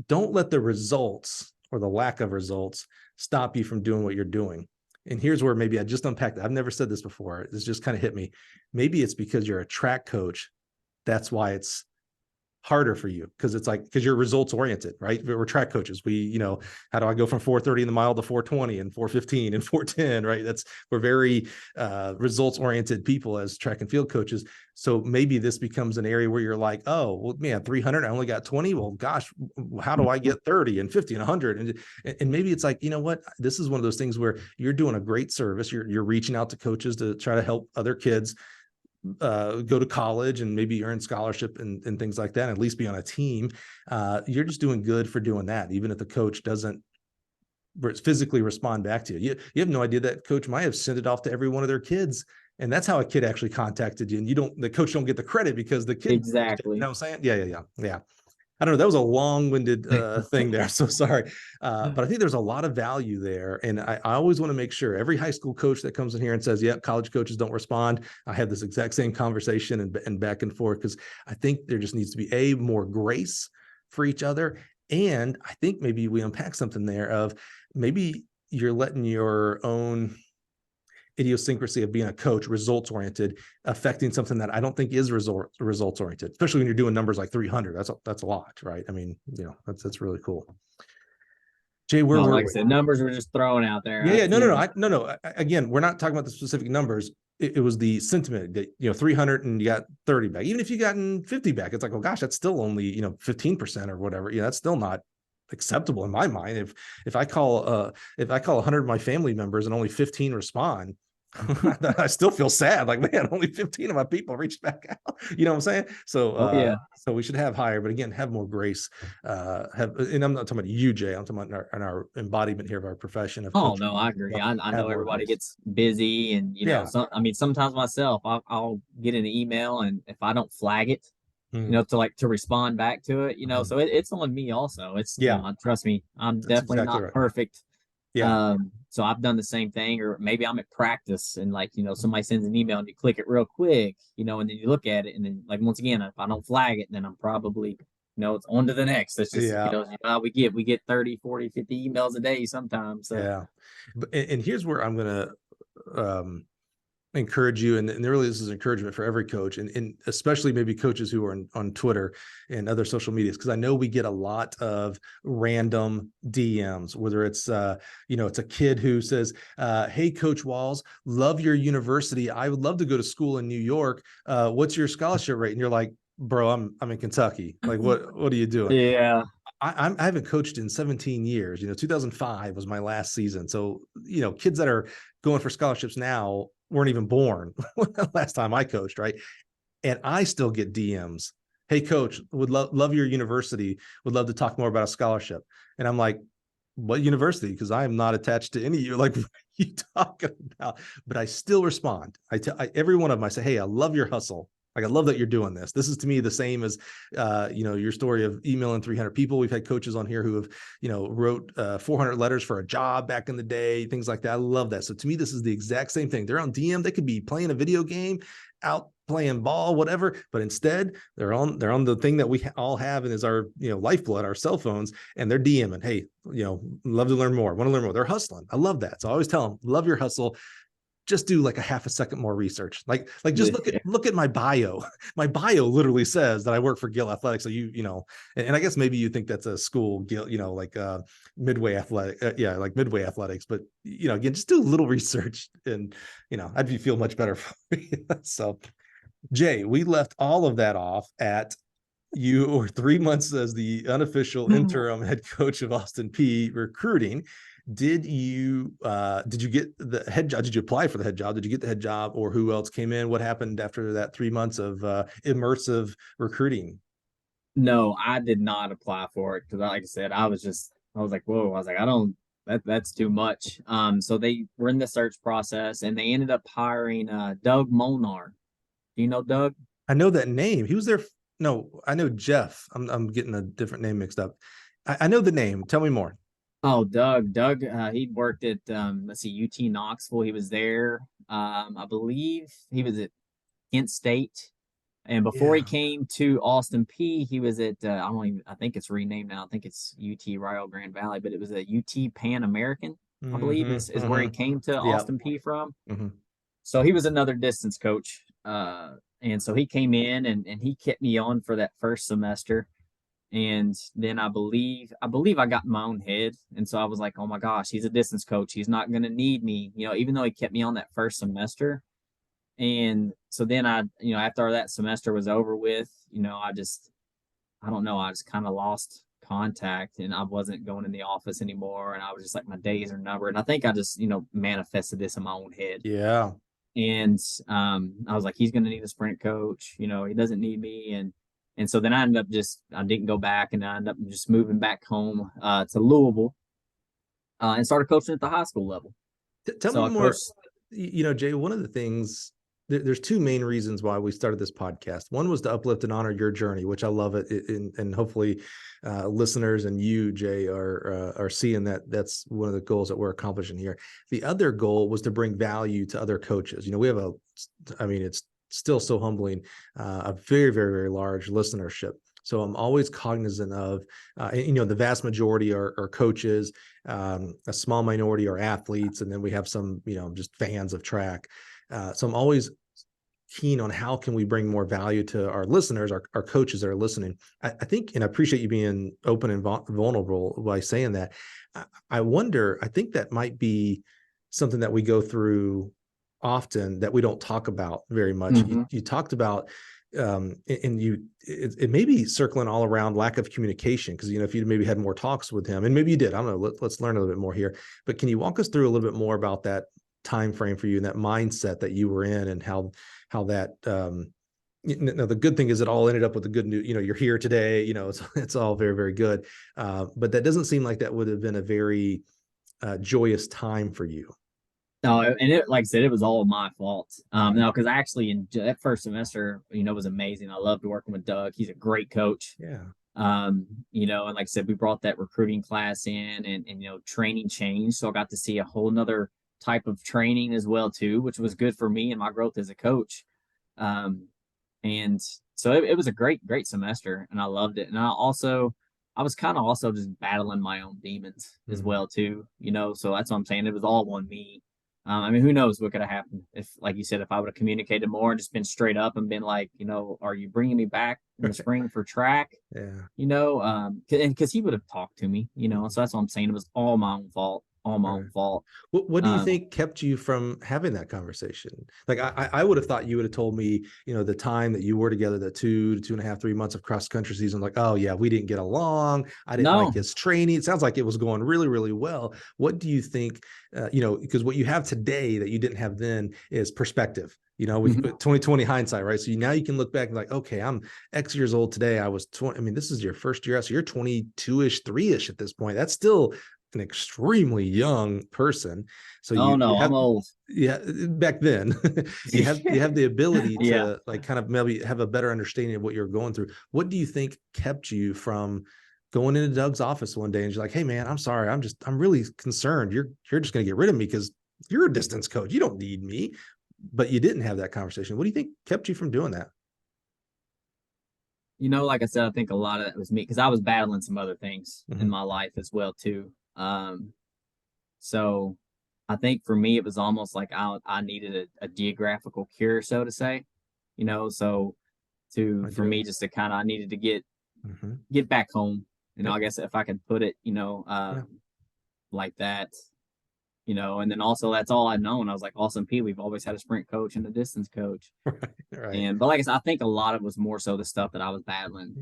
don't let the results or the lack of results stop you from doing what you're doing. And here's where maybe I just unpacked it. I've never said this before. This just kind of hit me. Maybe it's because you're a track coach. That's why it's harder for you, because it's like, because you're results oriented, right? We're track coaches. We, how do I go from 4:30 in the mile to 4:20 and 4:15 and 4:10, right? We're very results oriented people as track and field coaches. So maybe this becomes an area where you're like, oh, well, man, 300, I only got 20. Well, gosh, how do I get 30 and 50 and 100? And maybe it's like, you know what? This is one of those things where you're doing a great service. You're reaching out to coaches to try to help other kids go to college and maybe earn scholarship and things like that, and at least be on a team. You're just doing good for doing that, even if the coach doesn't physically respond back to you. You have no idea that coach might have sent it off to every one of their kids, and that's how a kid actually contacted you. And the coach don't get the credit because the kid, Exactly. you know what I'm saying? Yeah. I don't know. That was a long-winded thing there. So sorry. But I think there's a lot of value there. And I always want to make sure every high school coach that comes in here and says, yeah, college coaches don't respond. I have this exact same conversation and back and forth, because I think there just needs to be more grace for each other. And I think maybe we unpack something there of maybe you're letting your own idiosyncrasy of being a coach, results oriented, affecting something that I don't think is results oriented, especially when you're doing numbers like 300. That's a lot, right? I mean, that's really cool. Jay, like I said, numbers were just thrown out there. Yeah. No. Again, we're not talking about the specific numbers. It was the sentiment that, 300 and you got 30 back. Even if you gotten 50 back, it's like, oh gosh, that's still only, 15% or whatever. That's still not acceptable in my mind. If I call 100 of my family members and only 15 respond, I still feel sad. Like, man, only 15 of my people reached back out. You know what I'm saying? So, so we should have higher, but again, have more grace. And I'm not talking about you, Jay. I'm talking about in our embodiment here of our profession. Of coaching. No, I agree. I know everybody gets busy, and sometimes myself, I'll get an email, and if I don't flag it, to respond back to it, so it's on me also. It's trust me, I'm definitely not perfect. Yeah. So I've done the same thing, or maybe I'm at practice and somebody sends an email and you click it real quick, and then you look at it, and then once again, if I don't flag it, then I'm probably, it's on to the next. It's just, we get 30, 40, 50 emails a day sometimes. So. Yeah. And here's where I'm going to, encourage you, and really this is encouragement for every coach, and especially maybe coaches who are on Twitter and other social medias, because I know we get a lot of random DMs, whether it's it's a kid who says, hey, Coach Walls, love your university, I would love to go to school in New York, what's your scholarship rate? And you're like, bro, I'm in Kentucky, like what are you doing? Yeah. I haven't coached in 17 years. 2005 was my last season. So, kids that are going for scholarships now weren't even born last time I coached, right? And I still get DMs. Hey, coach, would love your university, would love to talk more about a scholarship. And I'm like, what university? Because I am not attached to any of you. Like, what are you talking about? But I still respond. Every one of them, I say, hey, I love your hustle. Like, I love that you're doing this. This is to me the same as, your story of emailing 300 people. We've had coaches on here who have, wrote 400 letters for a job back in the day, things like that. I love that. So to me, this is the exact same thing. They're on DM. They could be playing a video game, out playing ball, whatever, but instead they're on the thing that we all have and is our, lifeblood, our cell phones, and they're DMing, hey, love to learn more, want to learn more. They're hustling. I love that. So I always tell them, love your hustle. Just do like a half a second more research. Like just look at my bio. My bio literally says that I work for Gill Athletics. So and I guess maybe you think that's a school, Gill, like Midway Athletic, like Midway Athletics. But again, just do a little research, and I'd feel much better for me. So, Jay, we left all of that off at you were 3 months as the unofficial interim head coach of Austin Peay recruiting. Did you get the head job? Did you apply for the head job? Did you get the head job, or who else came in? What happened after that 3 months of immersive recruiting? No, I did not apply for it, because like I said, I was like, whoa, I was like, that's too much. So they were in the search process, and they ended up hiring Doug Molnar. Do you know Doug? I know that name. He was there. No, I know Jeff. I'm getting a different name mixed up. I know the name. Tell me more. Oh, Doug, he worked at, UT Knoxville. He was there. I believe he was at Kent State. And before he came to Austin Peay, he was at, I think it's renamed now. I think it's UT Rio Grande Valley, but it was at UT Pan American. I believe is where he came to Yep. Austin P from. Mm-hmm. So he was another distance coach. And so he came in and he kept me on for that first semester. And then I believe I got in my own head. And so I was like, oh my gosh, he's a distance coach. He's not going to need me, even though he kept me on that first semester. And so then after that semester was over with, I don't know, I just kind of lost contact and I wasn't going in the office anymore. And I was just like, my days are numbered. And I think I just, manifested this in my own head. Yeah. And I was like, he's going to need a sprint coach. He doesn't need me. And so then I didn't go back, and I ended up just moving back home to Louisville and started coaching at the high school level. Tell me more. Jay, one of the things, there's two main reasons why we started this podcast. One was to uplift and honor your journey, which I love it. And hopefully listeners and you, Jay, are seeing that that's one of the goals that we're accomplishing here. The other goal was to bring value to other coaches. We have it's still so humbling, a very, very, very large listenership. So I'm always cognizant of, the vast majority are coaches, a small minority are athletes, and then we have some, just fans of track. So I'm always keen on how can we bring more value to our listeners, our coaches that are listening. I think, and I appreciate you being open and vulnerable by saying that. I think that might be something that we go through often that we don't talk about very much. Mm-hmm. You talked about, it may be circling all around lack of communication, because if you maybe had more talks with him, and maybe you did, I don't know, let's learn a little bit more here. But can you walk us through a little bit more about that time frame for you and that mindset that you were in, and how that the good thing is it all ended up with the good news. You're here today. It's all very, very good. But that doesn't seem like that would have been a very joyous time for you. No, and it, like I said, it was all my fault. No, because actually in that first semester, was amazing. I loved working with Doug. He's a great coach. Yeah. And like I said, we brought that recruiting class in, and training changed. So I got to see a whole nother type of training as well too, which was good for me and my growth as a coach. And so it was a great semester, and I loved it. And I was kind of also just battling my own demons as well too, so that's what I'm saying. It was all on me. Who knows what could have happened if, like you said, if I would have communicated more and just been straight up and been like, are you bringing me back in the spring for track? Yeah. And because he would have talked to me, so that's what I'm saying. It was all my own fault. Own fault. What do you think kept you from having that conversation? Like I would have thought you would have told me, the time that you were together, the 2.5, 3 months of cross country season, like, oh yeah, we didn't get along. I didn't like his training. It sounds like it was going really, really well. What do you think, because what you have today that you didn't have then is perspective, with 2020 hindsight, right? So now you can look back and like, okay, I'm X years old today. I was 20. This is your first year out. So you're 22-ish, 3-ish at this point. That's still an extremely young person. So I'm old. Yeah, back then you have the ability to like kind of maybe have a better understanding of what you're going through. What do you think kept you from going into Doug's office one day and you're like, hey man, I'm sorry, I'm really concerned. You're just going to get rid of me because you're a distance coach. You don't need me. But you didn't have that conversation. What do you think kept you from doing that? Like I said, I think a lot of that was me, because I was battling some other things in my life as well too. So I think for me, it was almost like I needed a geographical cure, so to say, so for me just to kind of, I needed to get back home, I guess if I could put it, like that, and then also that's all I'd known. I was like, Austin P, we've always had a sprint coach and a distance coach. Right. But like I said, I think a lot of it was more so the stuff that I was battling,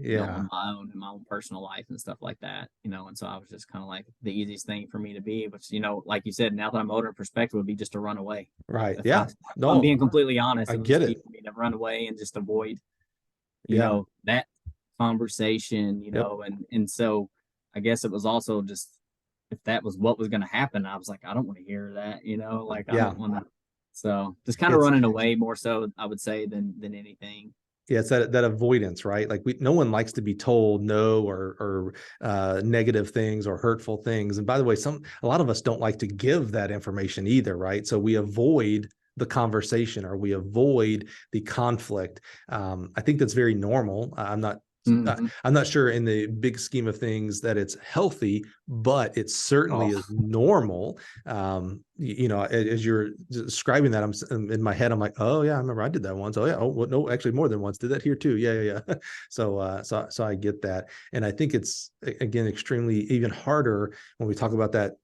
on in my own personal life and stuff like that, and so I was just kind of like the easiest thing for me to be, which, like you said, now that I'm older in perspective, would be just to run away. Right. I'm being completely honest. I get it. For me to run away and just avoid, that conversation, and so I guess it was also just, if that was what was going to happen, I was like, I don't want to hear that, I don't want to. So just kind of running away more so, I would say, than anything. Yeah, it's that avoidance, right? Like no one likes to be told no or negative things or hurtful things. And by the way, a lot of us don't like to give that information either, right? So we avoid the conversation or we avoid the conflict. I think that's very normal. I'm not Mhm. I'm not sure in the big scheme of things that it's healthy, but it certainly Oh, is normal. As you're describing that, I'm in my head, I'm like, oh yeah, I remember I did that once. Oh yeah. Oh well, no, actually more than once. Did that here too. Yeah. So I get that. And I think it's, again, extremely even harder when we talk about that,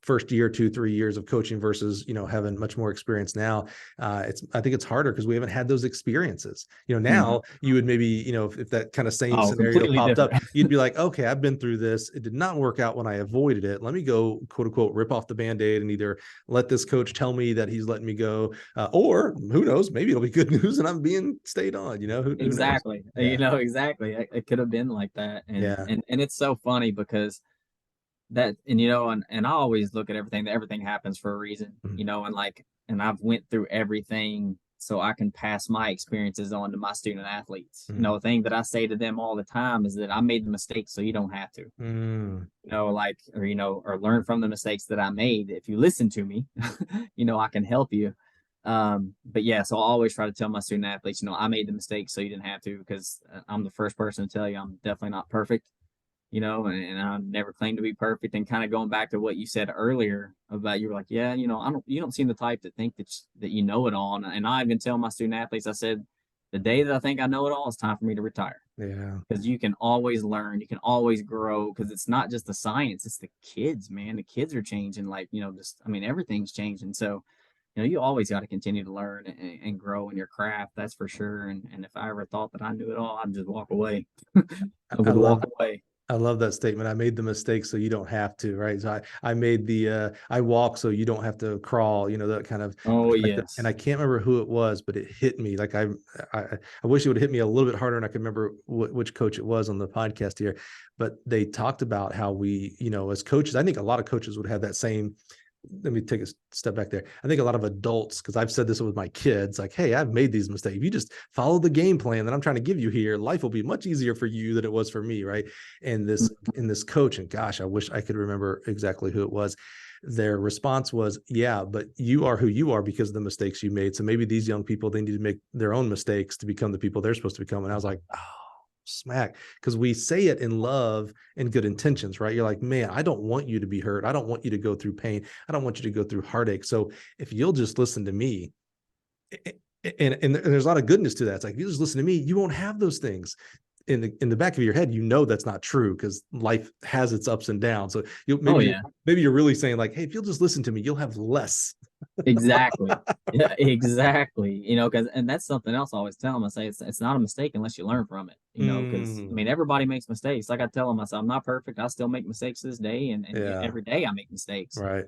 first year, 2-3 years of coaching versus, having much more experience now. I think it's harder because we haven't had those experiences. mhm. Now you would maybe, if that kind of same Oh, scenario completely popped up, different. you'd be like, okay, I've been through this. It did not work out when I avoided it. Let me go, quote unquote, rip off the Band-Aid and either let this coach tell me that he's letting me go, or who knows, maybe it'll be good news and I'm being stayed on, who knows? Exactly. Yeah. Exactly. It could have been like that. And Yeah. and and it's so funny because that and I always look at everything happens for a reason, Mhm. and I've went through everything so I can pass my experiences on to my student athletes. Mhm. A thing that I say to them all the time is that I made the mistake so you don't have to. Mm. Or learn from the mistakes that I made. If you listen to me, I can help you. But yeah, so I always try to tell my student athletes, I made the mistake so you didn't have to, because I'm the first person to tell you I'm definitely not perfect, and I never claim to be perfect. And kind of going back to what you said earlier about, you were like, yeah, you don't seem the type to think that you know it all. And I even tell my student athletes, I said, the day that I think I know it all, it's time for me to retire, Yeah. because you can always learn, you can always grow, because it's not just the science, it's the kids, man. The kids are changing, everything's changing. So, you always got to continue to learn and grow in your craft. That's for sure. And if I ever thought that I knew it all, I'd just walk away. I I would love walk away. I love that statement. I made the mistake so you don't have to, right? So I made I walk so you don't have to crawl, that kind of Oh, perspective. And I yes. can't remember who it was, but it hit me. Like I wish it would hit me a little bit harder and I could remember which coach it was on the podcast here. But they talked about how we, as coaches, I think a lot of coaches would have that same. Let me take a step back there. I think a lot of adults, because I've said this with my kids, like, hey, I've made these mistakes. If you just follow the game plan that I'm trying to give you here, life will be much easier for you than it was for me, right? And this coach, and gosh, I wish I could remember exactly who it was. Their response was, yeah, but you are who you are because of the mistakes you made. So maybe these young people, they need to make their own mistakes to become the people they're supposed to become. And I was like, oh, smack, because we say it in love and good intentions, right? You're like, man, I don't want you to be hurt. I don't want you to go through pain. I don't want you to go through heartache. So if you'll just listen to me, and there's a lot of goodness to that. It's like, you just listen to me, you won't have those things. In the back of your head, that's not true because life has its ups and downs. So you Oh, maybe yeah. maybe you're really saying like, hey, if you'll just listen to me, you'll have less. Exactly. Yeah, exactly. Because and that's something else I always tell them. I say it's not a mistake unless you learn from it. Because Mm, everybody makes mistakes. Like I tell them, I say I'm not perfect. I still make mistakes to this day, and yet yeah, every day I make mistakes. right.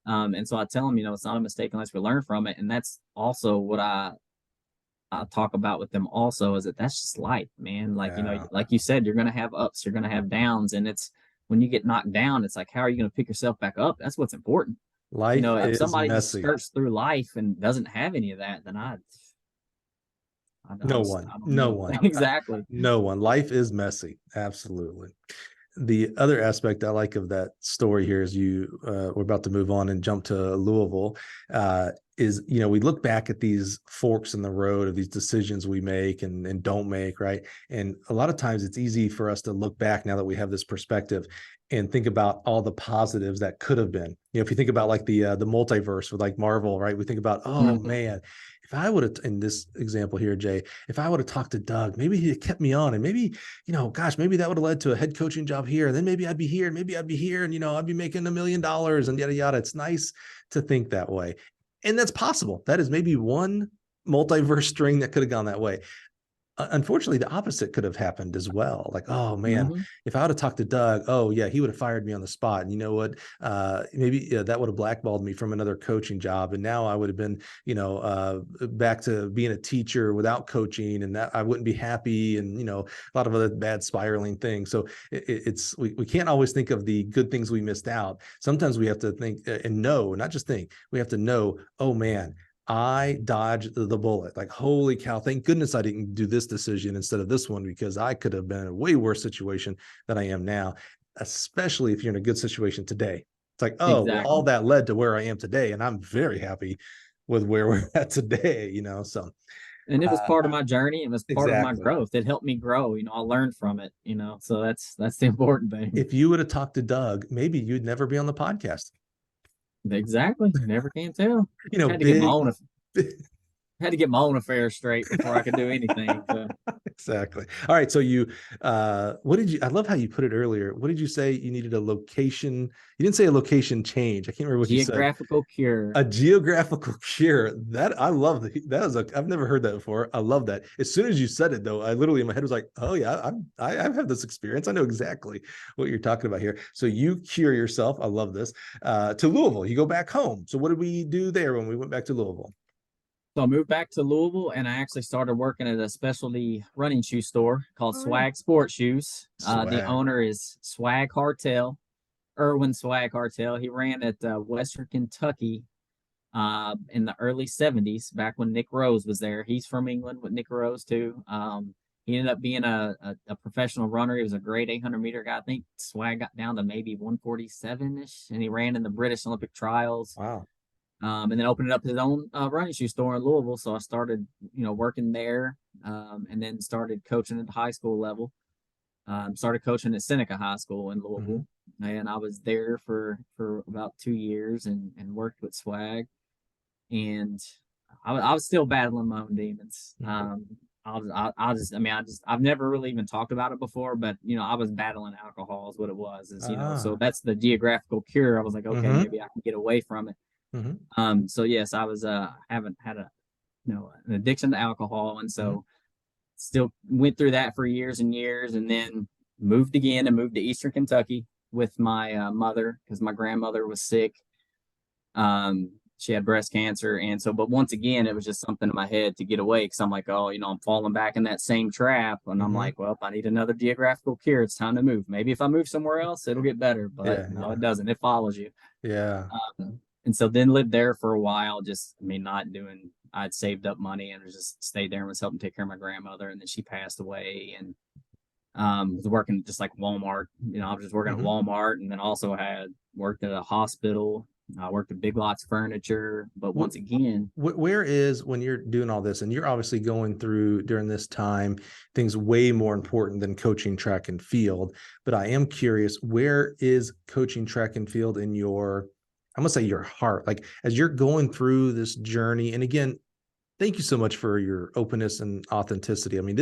And so I tell them, it's not a mistake unless we learn from it. And that's also what I talk about with them also, is that that's just life, man. Yeah, Like you said, you're gonna have ups, you're gonna have downs, and it's when you get knocked down, it's like, how are you gonna pick yourself back up? That's what's important. life If is somebody just messy. skirts through life and doesn't have any of that, then No one, I don't no know. one, Exactly. no one. Life is messy. Absolutely. The other aspect I like of that story here is we're about to move on and jump to Louisville, is, we look back at these forks in the road of these decisions we make and don't make, right? And a lot of times it's easy for us to look back now that we have this perspective and think about all the positives that could have been. If you think about like the multiverse with like Marvel, right? We think about, oh Mhm. man, if I would have, in this example here, Jay, if I would have talked to Doug, maybe he had kept me on, and maybe, gosh, maybe that would have led to a head coaching job here. And then maybe I'd be here, and maybe I'd be here, and, I'd be making $1 million and yada, yada. It's nice to think that way. And that's possible. That is maybe one multiverse string that could have gone that way. Unfortunately, the opposite could have happened as well. Like, oh man, Mhm. if I would have talked to Doug, oh yeah, he would have fired me on the spot. And you know what? Maybe that would have blackballed me from another coaching job, and now I would have been, back to being a teacher without coaching, and that I wouldn't be happy, and a lot of other bad spiraling things. So we can't always think of the good things we missed out. Sometimes we have to think and know, not just think. We have to know, oh man, I dodged the bullet. Like, holy cow, thank goodness I didn't do this decision instead of this one, because I could have been in a way worse situation than I am now, especially if you're in a good situation today. It's like, oh, well, all Exactly. that led to where I am today. And I'm very happy with where we're at today, So And it was part of my journey. It was part of my Exactly. growth. It helped me grow. I learned from it, so that's the important thing. If you would have talked to Doug, maybe you'd never be on the podcast. Exactly. Never can tell. Had to get my Big, own had to get my own affairs straight before I could do anything. So. Exactly. All right. So I love how you put it earlier. What did you say? You needed a location. You didn't say a location change. I can't remember what you said. Geographical cure. A geographical cure. I love that. I've never heard that before. I love that. As soon as you said it though, I literally in my head was like, oh yeah, I've had this experience. I know exactly what you're talking about here. So you cure yourself. I love this. To Louisville, you go back home. So what did we do there when we went back to Louisville? So I moved back to Louisville, and I actually started working at a specialty running shoe store called Swag Sports Shoes. The owner is Swag Hartel, Irwin Swag Hartel. He ran at Western Kentucky in the early 70s, back when Nick Rose was there. He's from England with Nick Rose too. He ended up being a professional runner. He was a great 800-meter guy. I think Swag got down to maybe 147-ish, and he ran in the British Olympic trials. Wow. And then opened up his own running shoe store in Louisville. So I started, working there, and then started coaching at the high school level. Started coaching at Seneca High School in Louisville, and I was there for about 2 years and worked with Swag. And I was still battling my own demons. I've never really even talked about it before, but I was battling alcohol is what it was. So that's the geographical cure. I was like, okay, maybe I can get away from it. So yes, I was haven't had an addiction to alcohol, and so still went through that for years and years, and then moved again and moved to Eastern Kentucky with my mother because my grandmother was sick. She had breast cancer, and so but once again it was just something in my head to get away because I'm like, oh, I'm falling back in that same trap, and I'm like, well, if I need another geographical cure, it's time to move. Maybe if I move somewhere else, it'll get better, but it doesn't. It follows you. Yeah. And so then lived there for a while, I'd saved up money and just stayed there and was helping take care of my grandmother. And then she passed away, and was working just like Walmart. I was just working at Walmart, and then also had worked at a hospital. I worked at Big Lots Furniture, but once again. Where is, when you're doing all this, and you're obviously going through during this time, things way more important than coaching track and field, but I am curious, where is coaching track and field in your, I'm gonna say your heart, like as you're going through this journey? And again, thank you so much for your openness and authenticity. I mean,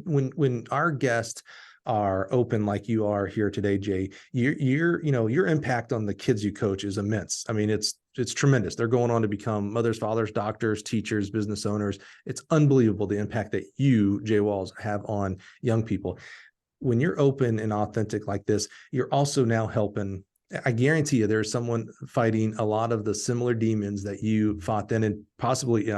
when our guests are open like you are here today, Jay, your impact on the kids you coach is immense. I mean, it's tremendous. They're going on to become mothers, fathers, doctors, teachers, business owners. It's unbelievable the impact that you, Jay Walls, have on young people. When you're open and authentic like this, you're also now helping. I guarantee you there's someone fighting a lot of the similar demons that you fought then, and possibly,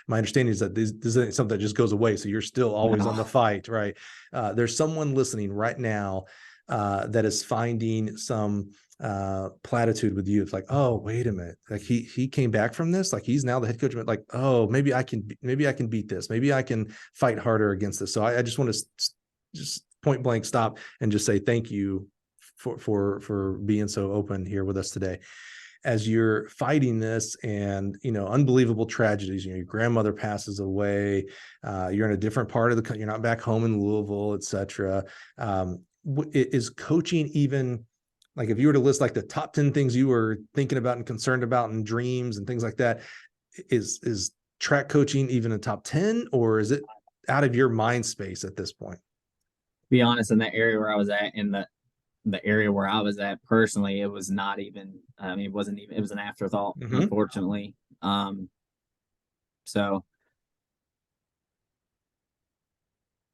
my understanding is that this isn't something that just goes away. So you're still always on the fight, right? There's someone listening right now that is finding some platitude with you. It's like, oh, wait a minute. Like he came back from this. Like he's now the head coach. Like, oh, maybe I can beat this. Maybe I can fight harder against this. So I just want to just point blank stop and just say thank you for being so open here with us today. As you're fighting this and, unbelievable tragedies, your grandmother passes away, you're in a different part of the country, you're not back home in Louisville, et cetera. Is coaching even, like if you were to list like the top 10 things you were thinking about and concerned about and dreams and things like that, is track coaching even a top 10, or is it out of your mind space at this point? Be honest, in that area where I was at, in the area where I was at personally, it was not even, it wasn't even, it was an afterthought, unfortunately. So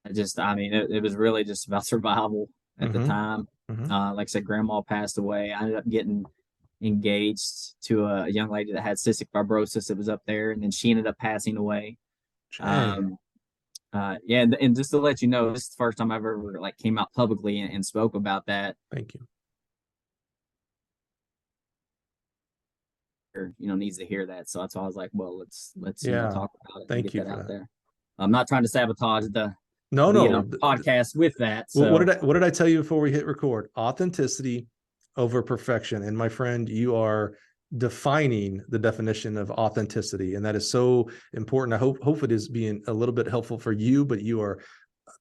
it was really just about survival at the time. Like I said, grandma passed away. I ended up getting engaged to a young lady that had cystic fibrosis that was up there, and then she ended up passing away. And just to let you know, this is the first time I've ever came out publicly and spoke about that. Thank you. Needs to hear that. So that's why I was like, well, let's talk about it. Thank you that for out that. there. I'm not trying to sabotage the podcast with that. So. Well, what did I tell you before we hit record? Authenticity over perfection. And my friend, you are defining the definition of authenticity. And that is so important. I hope it is being a little bit helpful for you, but you are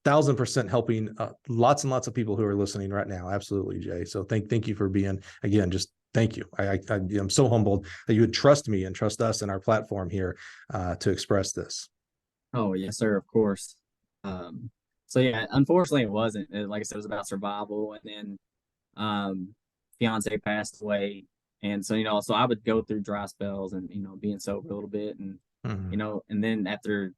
1,000% helping lots and lots of people who are listening right now. Absolutely, Jay. So thank you for being, again, just thank you. I'm so humbled that you would trust me and trust us and our platform here to express this. Oh, yes, sir. Of course. So yeah, unfortunately it wasn't. Like I said, it was about survival. And then fiance passed away. And so, so I would go through dry spells and, being sober a little bit. And, and then after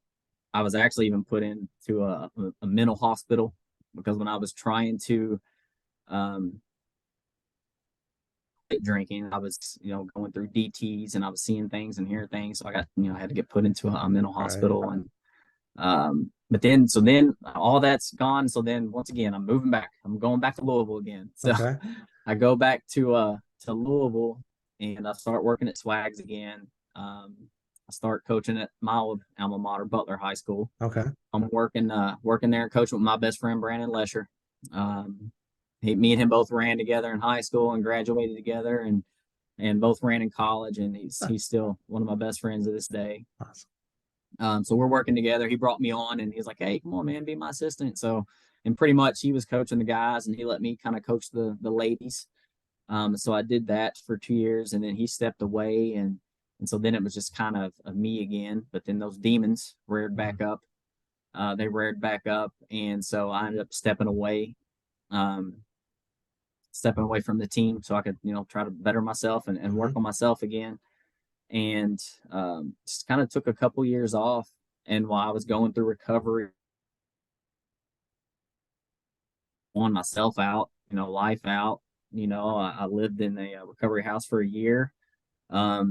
I was actually even put into a mental hospital, because when I was trying to quit drinking, I was, going through DTs, and I was seeing things and hearing things. So I got, I had to get put into a mental hospital. Right. And but then all that's gone. So then once again, I'm moving back. I'm going back to Louisville again. So I go back to Louisville, and I start working at Swags again. I start coaching at my old alma mater, Butler High School. Okay. I'm working there, coaching with my best friend, Brandon Lesher. Me and him both ran together in high school and graduated together, and both ran in college, and he's still one of my best friends to this day. Awesome. So we're working together. He brought me on, and he's like, "Hey, come on, man, be my assistant." So, and pretty much he was coaching the guys, and he let me kind of coach the ladies. So I did that for 2 years, and then he stepped away, and so then it was just kind of me again. But then those demons reared back up. They reared back up, and so I ended up stepping away from the team so I could, try to better myself and work on myself again. And just kind of took a couple years off. And while I was going through recovery, on myself out, life out, I lived in a recovery house for a year. Got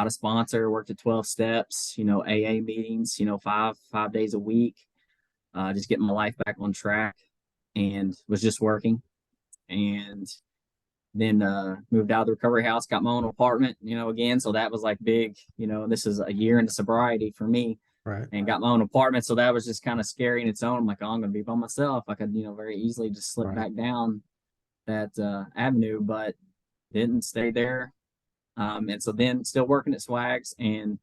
a sponsor, worked at 12 steps, AA meetings, 5 days a week, just getting my life back on track, and was just working. And then moved out of the recovery house, got my own apartment, again. So that was like big, this is a year into sobriety for me. Right. And got my own apartment. So that was just kind of scary in its own. I'm like, I'm going to be by myself. I could, very easily just slip back down that avenue, but didn't stay there. And so then still working at Swags. And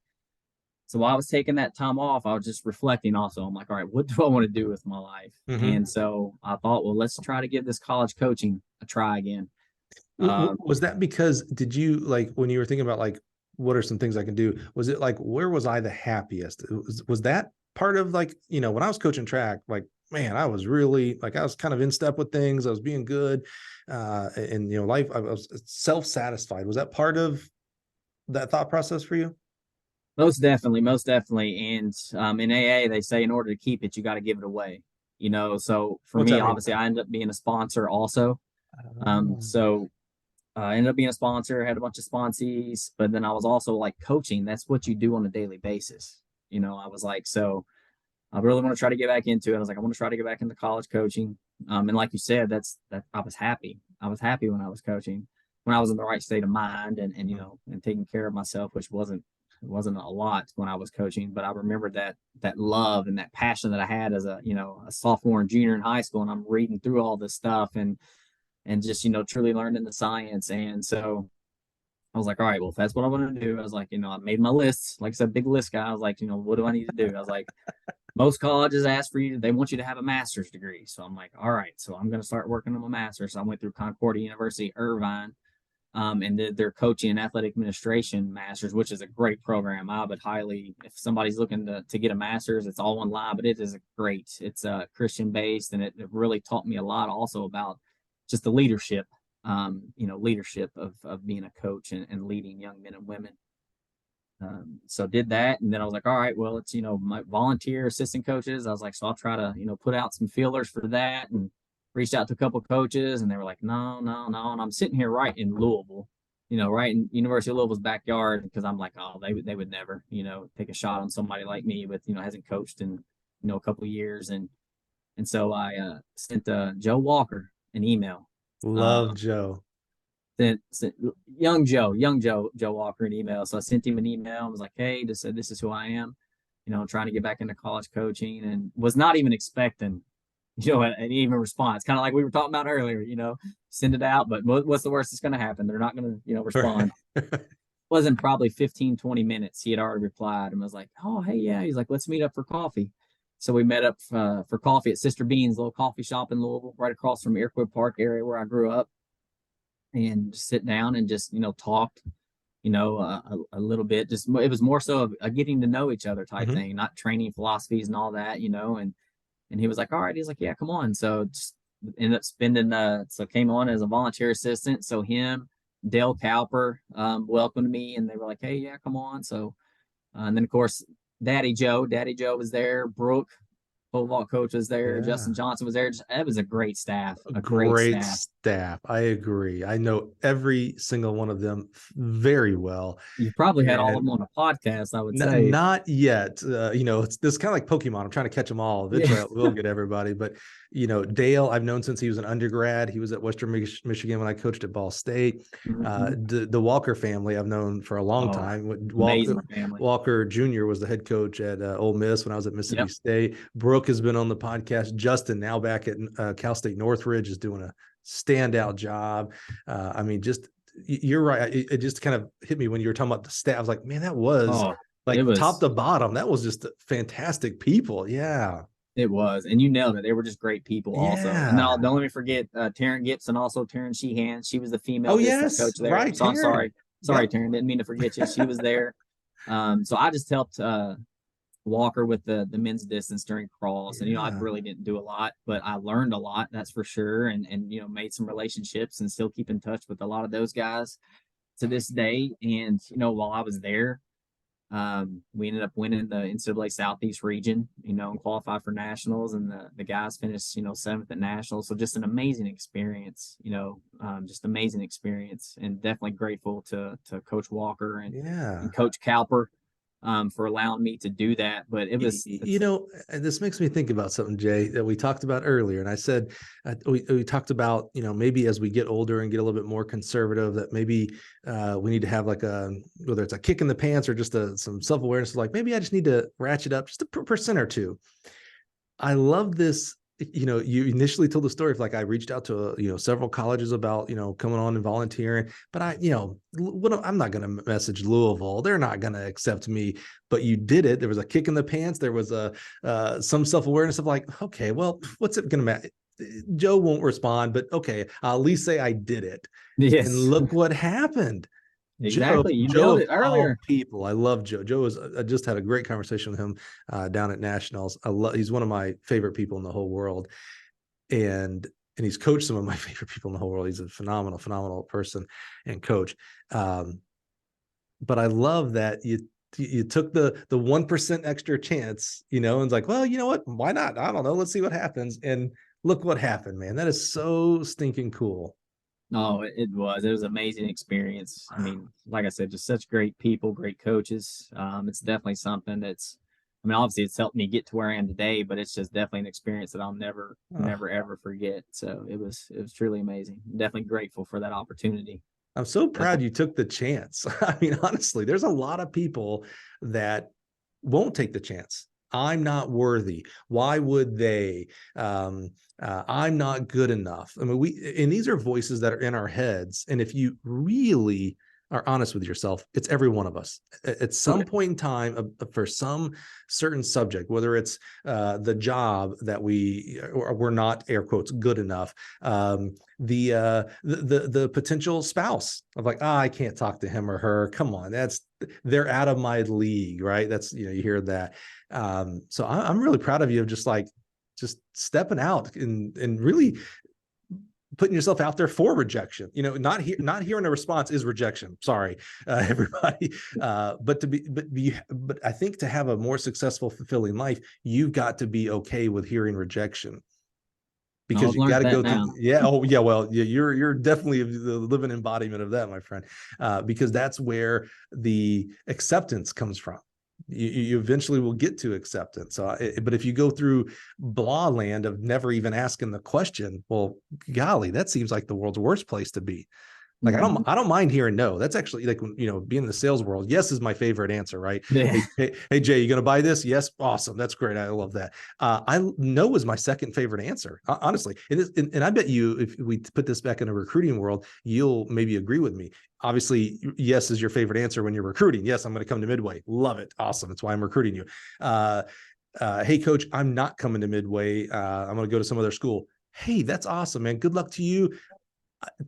so while I was taking that time off, I was just reflecting also. I'm like, all right, what do I want to do with my life? And so I thought, well, let's try to give this college coaching a try again. Was that because, did you, like, when you were thinking about, like, what are some things I can do? Was it like, where was I the happiest? Was that part of, like, when I was coaching track, like, man, I was really, like, I was kind of in step with things. I was being good. And, life, I was self-satisfied. Was that part of that thought process for you? Most definitely. And in AA, they say in order to keep it, you got to give it away. So for me, obviously, I ended up being a sponsor also. So I ended up being a sponsor, had a bunch of sponsees, but then I was also like coaching. That's what you do on a daily basis. I was like, so I really want to try to get back into it. I was like, I want to try to get back into college coaching. And like you said, that I was happy. I was happy when I was coaching, when I was in the right state of mind and and taking care of myself, which wasn't a lot when I was coaching, but I remember that love and that passion that I had as a sophomore and junior in high school. And I'm reading through all this stuff and just, truly learning the science. And so I was like, all right, well, if that's what I want to do, I was like, I made my list. Like I said, big list guy. I was like, what do I need to do? I was like, most colleges ask for you, they want you to have a master's degree. So I'm like, all right, so I'm going to start working on my master's. So I went through Concordia University, Irvine, and did their coaching and athletic administration master's, which is a great program. I would highly, if somebody's looking to get a master's, it's all online, but it is great. It's Christian based, and it really taught me a lot also about just the leadership, leadership of being a coach and leading young men and women. So did that. And then I was like, all right, well, it's, my volunteer assistant coaches. I was like, so I'll try to, put out some feelers for that, and reached out to a couple of coaches, and they were like, no. And I'm sitting here right in Louisville, right in University of Louisville's backyard, because I'm like, oh, they would never, take a shot on somebody like me with, hasn't coached in, a couple of years. And so I sent Joe Walker an email. Love Joe. Sent young Joe Walker an email. So I sent him an email. I was like, hey, just said, this is who I am, trying to get back into college coaching, and was not even expecting, an even response, kind of like we were talking about earlier, send it out, but what's the worst that's going to happen? They're not going to, respond. Wasn't probably 15, 20 minutes. He had already replied and was like, oh, hey, yeah. He's like, let's meet up for coffee. So we met up for coffee at Sister Bean's little coffee shop in Louisville, right across from Iroquois Park area where I grew up, and just sit down and just, talked, a little bit. Just, it was more so a getting to know each other type thing, not training philosophies and all that, and he was like, all right. He's like, yeah, come on. So just ended up spending, so came on as a volunteer assistant. So him, Dale Cowper, welcomed me, and they were like, hey, yeah, come on. So, and then of course, Daddy Joe was there. Brooke, pole vault coach, was there. Yeah. Justin Johnson was there. It was a great staff. A great staff. I agree. I know every single one of them very well. You probably had all of them on a podcast, I would say. Not yet. It's this kind of like Pokemon. I'm trying to catch them all. Eventually, we'll get everybody. But Dale, I've known since he was an undergrad. He was at Western Michigan when I coached at Ball State. The Walker family I've known for a long time. Walker Jr. was the head coach at Ole Miss when I was at Mississippi State. Brooke has been on the podcast. Justin, now back at Cal State Northridge, is doing a standout job. You're right. It just kind of hit me when you were talking about the staff. I was like, man, that was top to bottom. That was just fantastic people. Yeah. It was, and you nailed it. They were just great people also. And don't let me forget Taryn Gibson, also Taryn Sheehan. She was the female coach there. Right, so I'm sorry. Taryn, didn't mean to forget you. She was there. So I just helped Walker with the men's distance during cross. And, I really didn't do a lot, but I learned a lot, that's for sure. And made some relationships and still keep in touch with a lot of those guys to this day. And, while I was there, we ended up winning the NCAA Southeast region, and qualified for nationals, and the guys finished, 7th at nationals. So just an amazing experience, just amazing experience, and definitely grateful to Coach Walker and Coach Cowper for allowing me to do that. But it was, this makes me think about something, Jay, that we talked about earlier. And I said, we talked about, maybe as we get older and get a little bit more conservative, that maybe we need to have like whether it's a kick in the pants or just some self-awareness, like maybe I just need to ratchet up just a percent or two. I love this. You initially told the story of like, I reached out to, several colleges about, coming on and volunteering, but I'm not going to message Louisville. They're not going to accept me, but you did it. There was a kick in the pants. There was some self-awareness of like, okay, well, what's it going to matter? Joe won't respond, but okay, I'll at least say I did it. Yes. And look what happened. Exactly. You nailed it earlier. People. I love Joe. I just had a great conversation with him down at Nationals. He's one of my favorite people in the whole world. And he's coached some of my favorite people in the whole world. He's a phenomenal person and coach. But I love that you took the 1% extra chance, and it's like, well, you know what? Why not? I don't know. Let's see what happens. And look what happened, man. That is so stinking cool. No, it was an amazing experience. I mean, like I said, just such great people, great coaches. It's definitely something obviously it's helped me get to where I am today, but it's just definitely an experience that I'll never ever forget. So it was truly amazing. Definitely grateful for that opportunity. I'm so proud you took the chance. I mean, honestly, there's a lot of people that won't take the chance. I'm not worthy. Why would they? I'm not good enough. I mean, and these are voices that are in our heads. And if you really are honest with yourself, it's every one of us at some point in time for some certain subject, whether it's the job that we're not, air quotes, good enough, the potential spouse of like, I can't talk to him or her. Come on, they're out of my league, right? That's, you hear that. So I'm really proud of you of just stepping out and really putting yourself out there for rejection. Not hearing a response is rejection. Sorry, everybody. But I think to have a more successful, fulfilling life, you've got to be okay with hearing rejection. Because you got to go through. Yeah. Oh, yeah. Well, you're definitely the living embodiment of that, my friend. Because that's where the acceptance comes from. You eventually will get to acceptance. But if you go through blah land of never even asking the question, well, golly, that seems like the world's worst place to be. Like, I don't mind hearing no. That's actually like, being in the sales world, yes is my favorite answer, right? Yeah. Hey, Jay, you going to buy this? Yes. Awesome. That's great. I love that. No is my second favorite answer, honestly. And I bet you, if we put this back in the recruiting world, you'll maybe agree with me. Obviously, yes is your favorite answer when you're recruiting. Yes, I'm going to come to Midway. Love it. Awesome. That's why I'm recruiting you. Hey, coach, I'm not coming to Midway. I'm going to go to some other school. Hey, that's awesome, man. Good luck to you.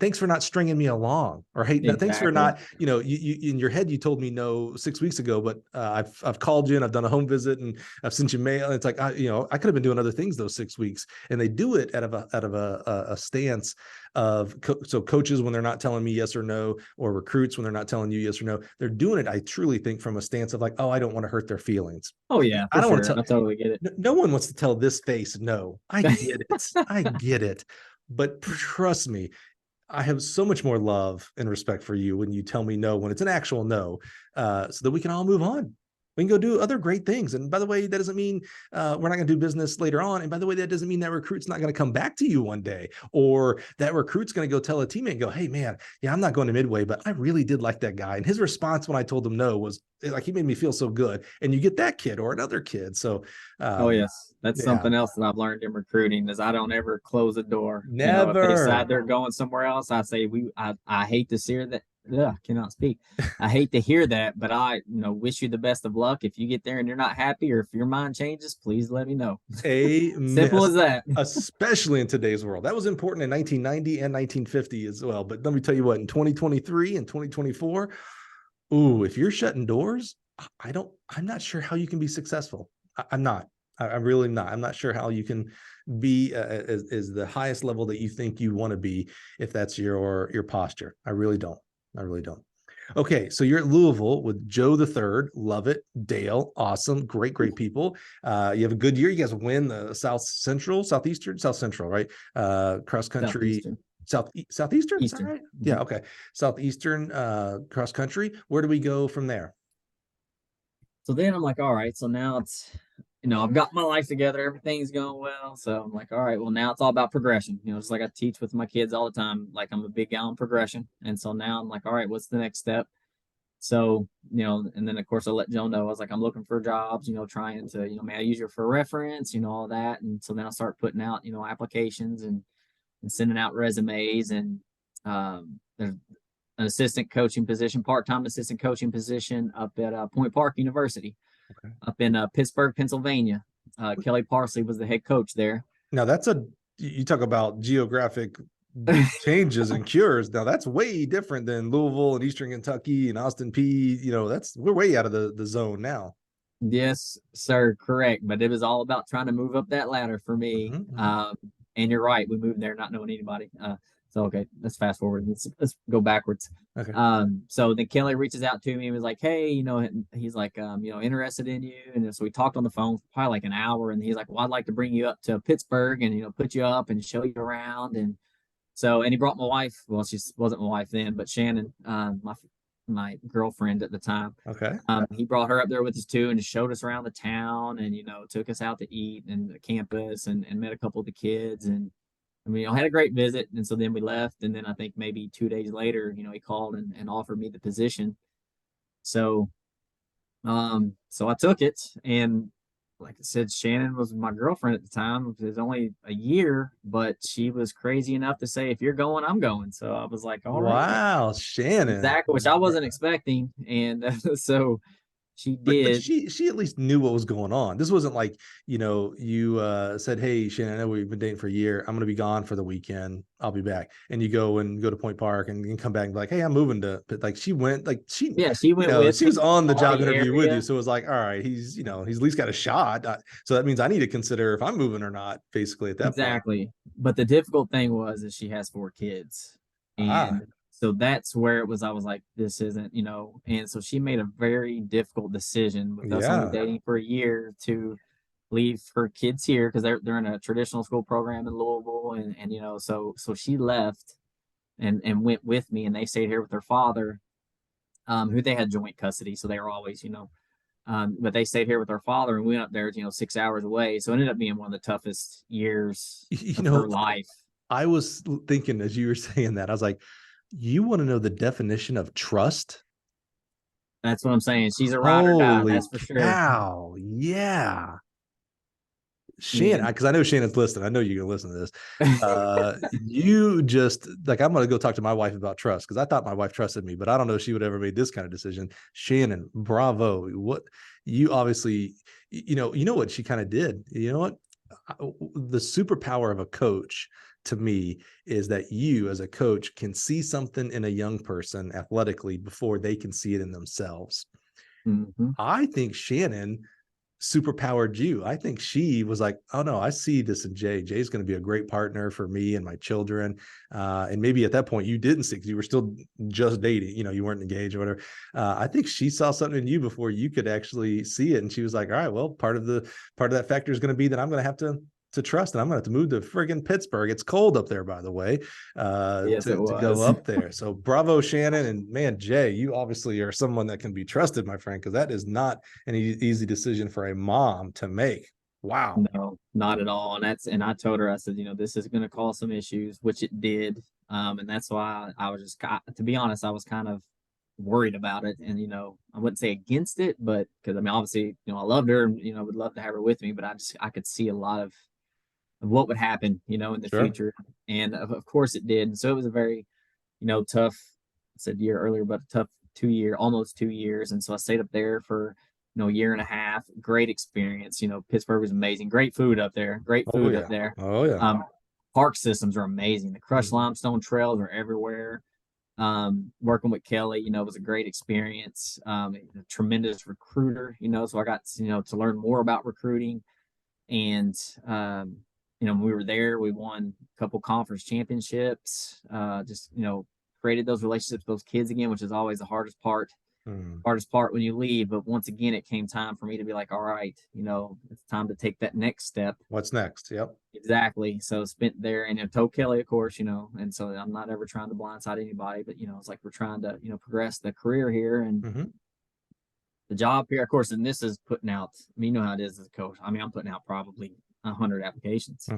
Thanks for not stringing me along, or hey, Exactly. thanks for not, you in your head, you told me no 6 weeks ago, but I've called you and I've done a home visit and I've sent you mail. And it's like, I could have been doing other things those 6 weeks. And they do it out of a stance of, so coaches, when they're not telling me yes or no, or recruits, when they're not telling you yes or no, they're doing it, I truly think, from a stance of like, oh, I don't want to hurt their feelings. Oh yeah, I don't want to to tell, I totally get it. no one wants to tell this face no. I get it. I get it. But trust me, I have so much more love and respect for you when you tell me no, when it's an actual no, so that we can all move on. We can go do other great things. And by the way, that doesn't mean we're not going to do business later on. And by the way, that doesn't mean that recruit's not going to come back to you one day, or that recruit's going to go tell a teammate and go, hey, man, yeah, I'm not going to Midway, but I really did like that guy. And his response when I told him no was like, he made me feel so good. And you get that kid or another kid. So, Oh yes, that's yeah. something else that I've learned in recruiting is I don't ever close a door. Never. If they decide they're going somewhere else, I say I hate to hear that. Yeah, cannot speak. I hate to hear that, but I wish you the best of luck. If you get there and you're not happy, or if your mind changes, please let me know. Simple as that. Especially in today's world. That was important in 1990 and 1950 as well. But let me tell you what, in 2023 and 2024, ooh, if you're shutting doors, I'm not sure how you can be successful. I'm not. I'm really not. I'm not sure how you can be as the highest level that you think you want to be if that's your posture. I really don't. Okay, so you're at Louisville with Joe the Third. Love it. Dale, awesome. Great people. You have a good year. You guys win the South Central, right? Cross country. Southeastern. Is that right? Mm-hmm. Yeah. Okay. Southeastern cross country. Where do we go from there? So then I'm like, all right. So now it's, I've got my life together. Everything's going well. So I'm like, all right, well, now it's all about progression. Just like I teach with my kids all the time. Like, I'm a big guy on progression. And so now I'm like, all right, what's the next step? So, and then of course I let Joe know. I was like, I'm looking for jobs, trying to, may I use you for a reference, all that. And so then I start putting out, applications and sending out resumes. And there's an assistant coaching position, part-time assistant coaching position up at Point Park University, up in Pittsburgh, Pennsylvania. Kelly Parsley was the head coach there. Now you talk about geographic changes and cures. Now that's way different than Louisville and Eastern Kentucky and Austin P. We're way out of the zone now. Yes, sir. Correct. But it was all about trying to move up that ladder for me. Mm-hmm. And you're right. We moved there not knowing anybody. So, okay, let's fast forward. Let's go backwards. Okay. So then Kelly reaches out to me and was like, hey, he's like, interested in you. And so we talked on the phone for probably like an hour. And he's like, well, I'd like to bring you up to Pittsburgh and, put you up and show you around. And he brought my wife. Well, she wasn't my wife then, but Shannon, my girlfriend at the time. Okay. He brought her up there with us too and showed us around the town and, took us out to eat and the campus and met a couple of the kids. And had a great visit. And so then we left. And then I think maybe 2 days later, he called and offered me the position. So, so I took it. And like I said, Shannon was my girlfriend at the time. It was only a year, but she was crazy enough to say, if you're going, I'm going. So I was like, all right. Wow, Shannon. Exactly, which I wasn't expecting. And so she did. But she at least knew what was going on. This wasn't like, you said, hey, Shannon, I know we've been dating for a year. I'm going to be gone for the weekend. I'll be back. And you go to Point Park and come back and be like, hey, I'm moving to, but like she went, like she went with, she was on the job interview with you. So it was like, all right, he's he's at least got a shot. So that means I need to consider if I'm moving or not, basically at that point. Exactly. But the difficult thing was that she has 4 kids. And so that's where it was. I was like, this isn't, and so she made a very difficult decision with us only dating for a year to leave her kids here because they're in a traditional school program in Louisville. And so she left and went with me and they stayed here with their father, who they had joint custody. So they were always, but they stayed here with their father and we went up there, 6 hours away. So it ended up being one of the toughest years of her life. I was thinking as you were saying that, I was like, You want to know the definition of trust? That's what I'm saying. She's a ride or die. Holy That's for sure. cow. Yeah. Shannon, And because I know Shannon's listening. I know you're gonna listen to this. You just like I'm gonna go talk to my wife about trust because I thought my wife trusted me, but I don't know if she would ever made this kind of decision. Shannon, bravo! What you obviously, you know what she kind of did. You know what? The superpower of a coach to me is that you, as a coach, can see something in a young person athletically before they can see it in themselves. mm-hmm. I think Shannon superpowered you. I think she was like, oh no, I see this in Jay. Jay's going to be a great partner for me and my children. And maybe at that point you didn't see because you were still just dating, you weren't engaged or whatever. I think she saw something in you before you could actually see it. And she was like, all right, well, part of that factor is going to be that I'm going to have to trust, and I'm going to have to move to friggin' Pittsburgh. It's cold up there, by the way, Yes, it to go was. up there. So bravo, Shannon. And man, Jay, you obviously are someone that can be trusted, my friend, because that is not an easy decision for a mom to make. Wow. No, not at all. And I told her, I said, this is going to cause some issues, which it did. And that's why I was just, to be honest, I was kind of worried about it. And, I wouldn't say against it, but because obviously, I loved her and, would love to have her with me, but I could see a lot of what would happen, in the Sure. future. And of course it did. And so it was a very, tough, I said year earlier, but a tough almost 2 years. And so I stayed up there for, a year and a half. Great experience. Pittsburgh was amazing. Great food up there. Great food up there. Oh yeah. Park systems are amazing. The crushed limestone trails are everywhere. Working with Kelly, was a great experience. A tremendous recruiter, so I got, to learn more about recruiting. And, when we were there, we won a couple conference championships, just, created those relationships with those kids again, which is always the hardest part when you leave. But once again, it came time for me to be like, all right, it's time to take that next step. What's next? Yep. Exactly. So spent there and told Kelly, of course, and so I'm not ever trying to blindside anybody, but, it's like we're trying to, progress the career here and the job here, of course. And this is putting out, you know how it is as a coach. I'm putting out probably 100 applications.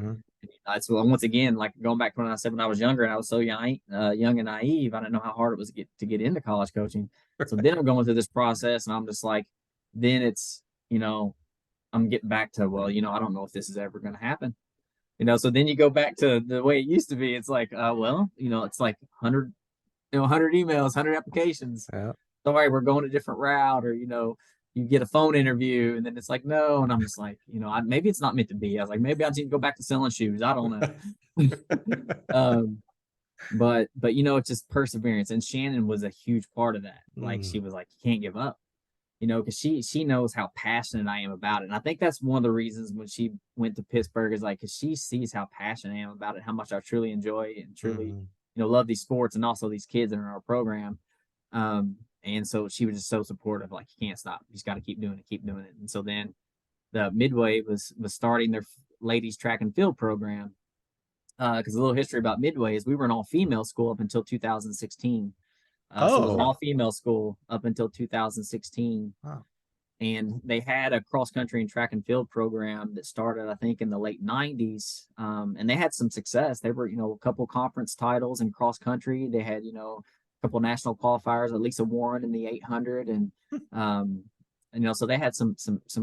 So once again, like going back to when I said when I was younger and I was so young and naive, I didn't know how hard it was to get into college coaching. So then I'm going through this process and I'm just like, then it's, I'm getting back to, well, I don't know if this is ever going to happen. So then you go back to the way it used to be. It's like, it's like 100 emails, 100 applications. Yeah. Sorry, we're going a different route, or, you get a phone interview and then it's like, no. And I'm just like, maybe it's not meant to be. I was like, maybe I need to go back to selling shoes. I don't know. But it's just perseverance. And Shannon was a huge part of that. Like, she was like, you can't give up, because she knows how passionate I am about it. And I think that's one of the reasons when she went to Pittsburgh is like, because she sees how passionate I am about it, how much I truly enjoy and truly, love these sports and also these kids that are in our program. And so she was just so supportive, like, you can't stop. You just got to keep doing it. And so then the Midway was starting their ladies track and field program. Because a little history about Midway is we were an all-female school up until 2016. So it was an all-female school up until 2016. Wow. And they had a cross-country and track and field program that started, I think, in the late 90s. And they had some success. They were, a couple conference titles in cross-country. They had, a couple national qualifiers, Lisa Warren in the 800. And, so they had some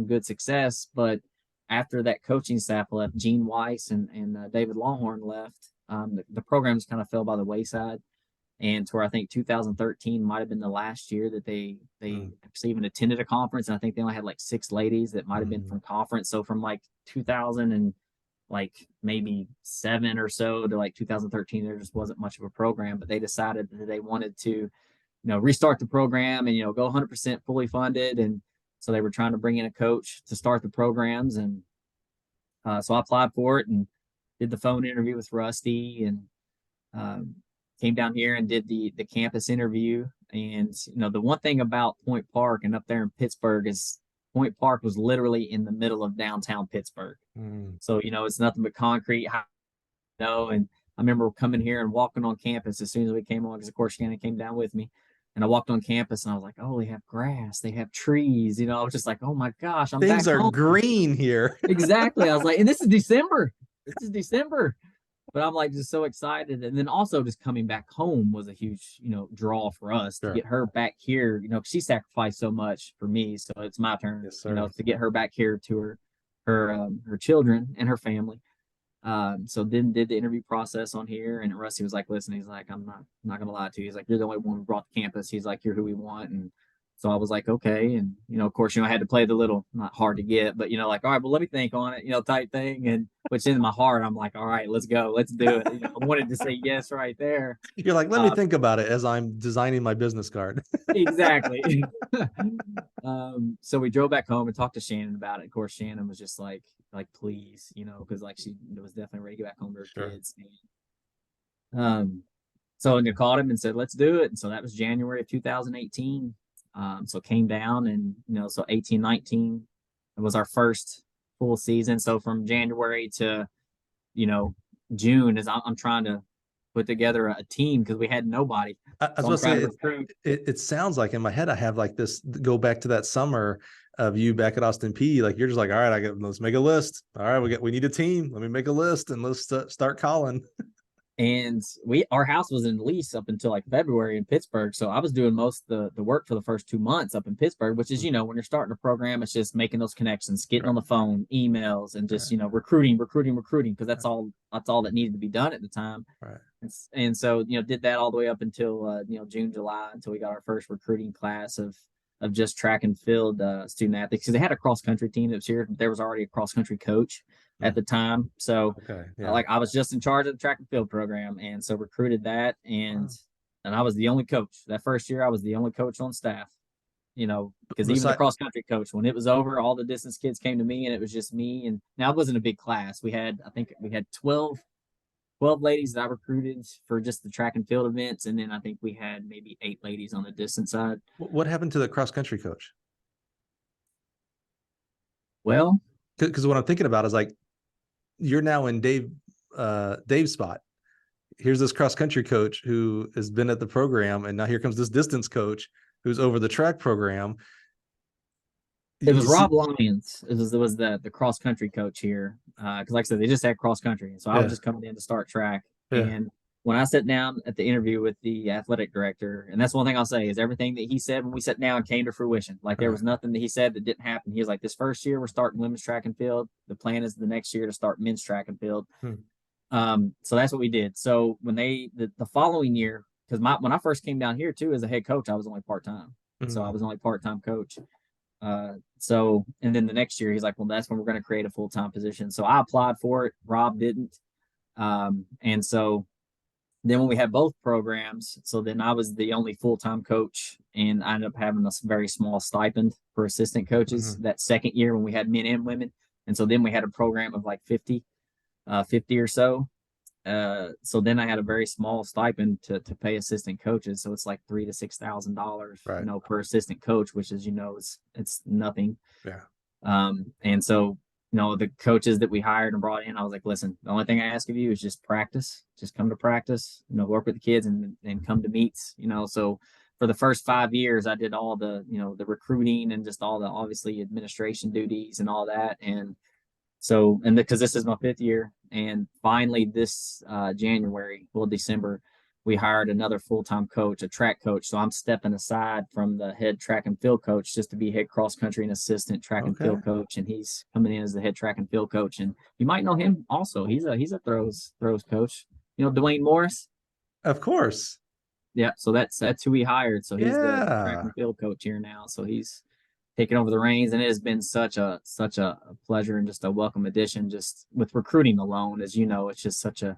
good success. But after that coaching staff left, Gene Weiss and David Longhorn left, the program just kind of fell by the wayside. And to where I think 2013 might have been the last year that they actually even attended a conference. And I think they only had like 6 ladies that might have been from conference. So from like 2000 and like maybe 7 or so to like 2013, there just wasn't much of a program. But they decided that they wanted to, restart the program and, go 100% fully funded. And so they were trying to bring in a coach to start the programs. And so I applied for it and did the phone interview with Rusty and came down here and did the campus interview. And, the one thing about Point Park and up there in Pittsburgh is Point Park was literally in the middle of downtown Pittsburgh. So, it's nothing but concrete, and I remember coming here and walking on campus as soon as we came on, because of course Shannon came down with me. And I walked on campus and I was like, oh, they have grass, they have trees. I was just like, oh my gosh, things are green here. Exactly. I was like, and this is December. but I'm like just so excited. And then also just coming back home was a huge, draw for us to Sure. get her back here, 'cause she sacrificed so much for me. So it's my turn, Yes, sir. to get her back here to her children and her family. So then did the interview process on here, and Rusty was like, listen, he's like, I'm not gonna lie to you. He's like, you're the only one we brought to campus. He's like, you're who we want. And so I was like, okay. And, of course, I had to play the little, not hard to get, but, like, all right, well, let me think on it, type thing. And which in my heart, I'm like, all right, let's go. Let's do it. I wanted to say yes right there. You're like, let me think about it as I'm designing my business card. Exactly. So we drove back home and talked to Shannon about it. Of course, Shannon was just like, please, because like she was definitely ready to get back home to her kids. And, so I called him and said, let's do it. And so that was January of 2018. So came down and, so 18, 19, it was our first full season. So from January to, June is I'm trying to put together a team because we had nobody. I was going to say, it sounds like in my head, I have like this, go back to that summer of you back at Austin P. Like, you're just like, all right, let's make a list. All right, we need a team. Let me make a list and let's start calling. And our house was in lease up until like February in Pittsburgh. So I was doing most of the work for the first 2 months up in Pittsburgh, which is, when you're starting a program, it's just making those connections, getting on the phone, emails, and just, recruiting, because that's all that needed to be done at the time. Right. And so, did that all the way up until, June, July, until we got our first recruiting class of just track and field student athletes, because they had a cross country team that was here. There was already a cross country coach at the time. So I was just in charge of the track and field program. And so recruited that. And I was the only coach that first year. I was the only coach on staff, because even the cross country coach, when it was over, all the distance kids came to me and it was just me. And now it wasn't a big class. I think we had 12 ladies that I recruited for just the track and field events. And then I think we had maybe 8 ladies on the distance side. What happened to the cross country coach? Well, because what I'm thinking about is like, you're now in Dave's spot. Here's this cross country coach who has been at the program, and now here comes this distance coach who's over the track program. It was Rob Lyons. It was the cross country coach here. Because like I said, they just had cross country. So I was just coming in to start track. Yeah. And when I sat down at the interview with the athletic director, and that's one thing I'll say is everything that he said when we sat down came to fruition. Like there was nothing that he said that didn't happen. He was like, this first year we're starting women's track and field. The plan is the next year to start men's track and field. So that's what we did. So when the following year, because when I first came down here too as a head coach, I was only part-time. So I was only part-time coach. So and then the next year he's like, well, that's when we're going to create a full-time position. So I applied for it. Rob didn't. And so then when we had both programs, so then I was the only full-time coach, and I ended up having a very small stipend for assistant coaches that second year when we had men and women. And so then we had a program of like 50 or so. So then I had a very small stipend to pay assistant coaches. So it's like $3,000 to $6,000, per assistant coach, which is, it's nothing. Yeah. And so, the coaches that we hired and brought in, I was like, listen, the only thing I ask of you is just practice, just come to practice, work with the kids and come to meets, So for the first 5 years, I did all the, the recruiting and just all the obviously administration duties and all that. And so, because this is my 5th year, and finally this December, we hired another full-time coach, a track coach. So I'm stepping aside from the head track and field coach just to be head cross country and assistant track and field coach. And he's coming in as the head track and field coach. And you might know him also. He's a throws coach. Dwayne Morris. Of course. Yeah. So that's who we hired. So he's the track and field coach here now. So he's taking over the reins, and it has been such a pleasure and just a welcome addition. Just with recruiting alone, as it's just such a.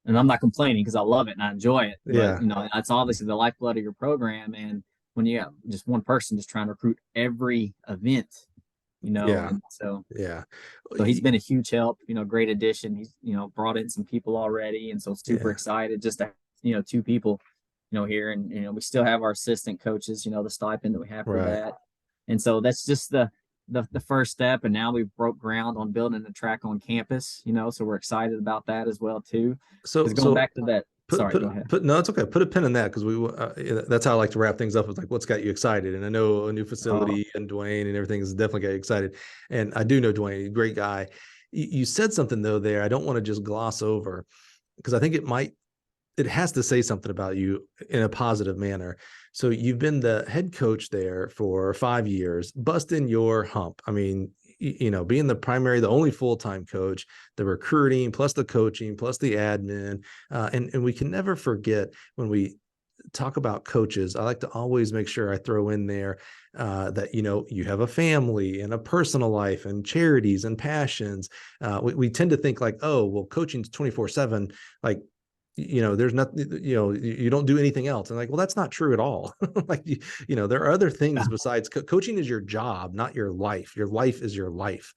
And I'm not complaining because I love it and I enjoy it. But, that's obviously the lifeblood of your program. And when you have just one person just trying to recruit every event, and so he's been a huge help, great addition. He's, brought in some people already. And so super excited just to, 2 people, here. And, we still have our assistant coaches, the stipend that we have for that. And so that's just the first step. And now we've broke ground on building a track on campus, so we're excited about that as well too. So going back to that, go ahead. No, it's okay. Put a pin in that, because that's how I like to wrap things up. It's like, what's got you excited? And I know a new facility and Dwayne and everything has definitely got you excited. And I do know Dwayne, great guy. you said something though there I don't want to just gloss over, because I think it has to say something about you in a positive manner. So you've been the head coach there for 5 years, busting your hump. I mean, being the only full-time coach, the recruiting plus the coaching plus the admin, and we can never forget when we talk about coaches, I like to always make sure I throw in there that you have a family and a personal life and charities and passions. We tend to think like, oh, well, coaching's 24/7. Like, there's nothing, you don't do anything else. And like, well, that's not true at all. Like, there are other things besides coaching is your job, not your life. Your life is your life.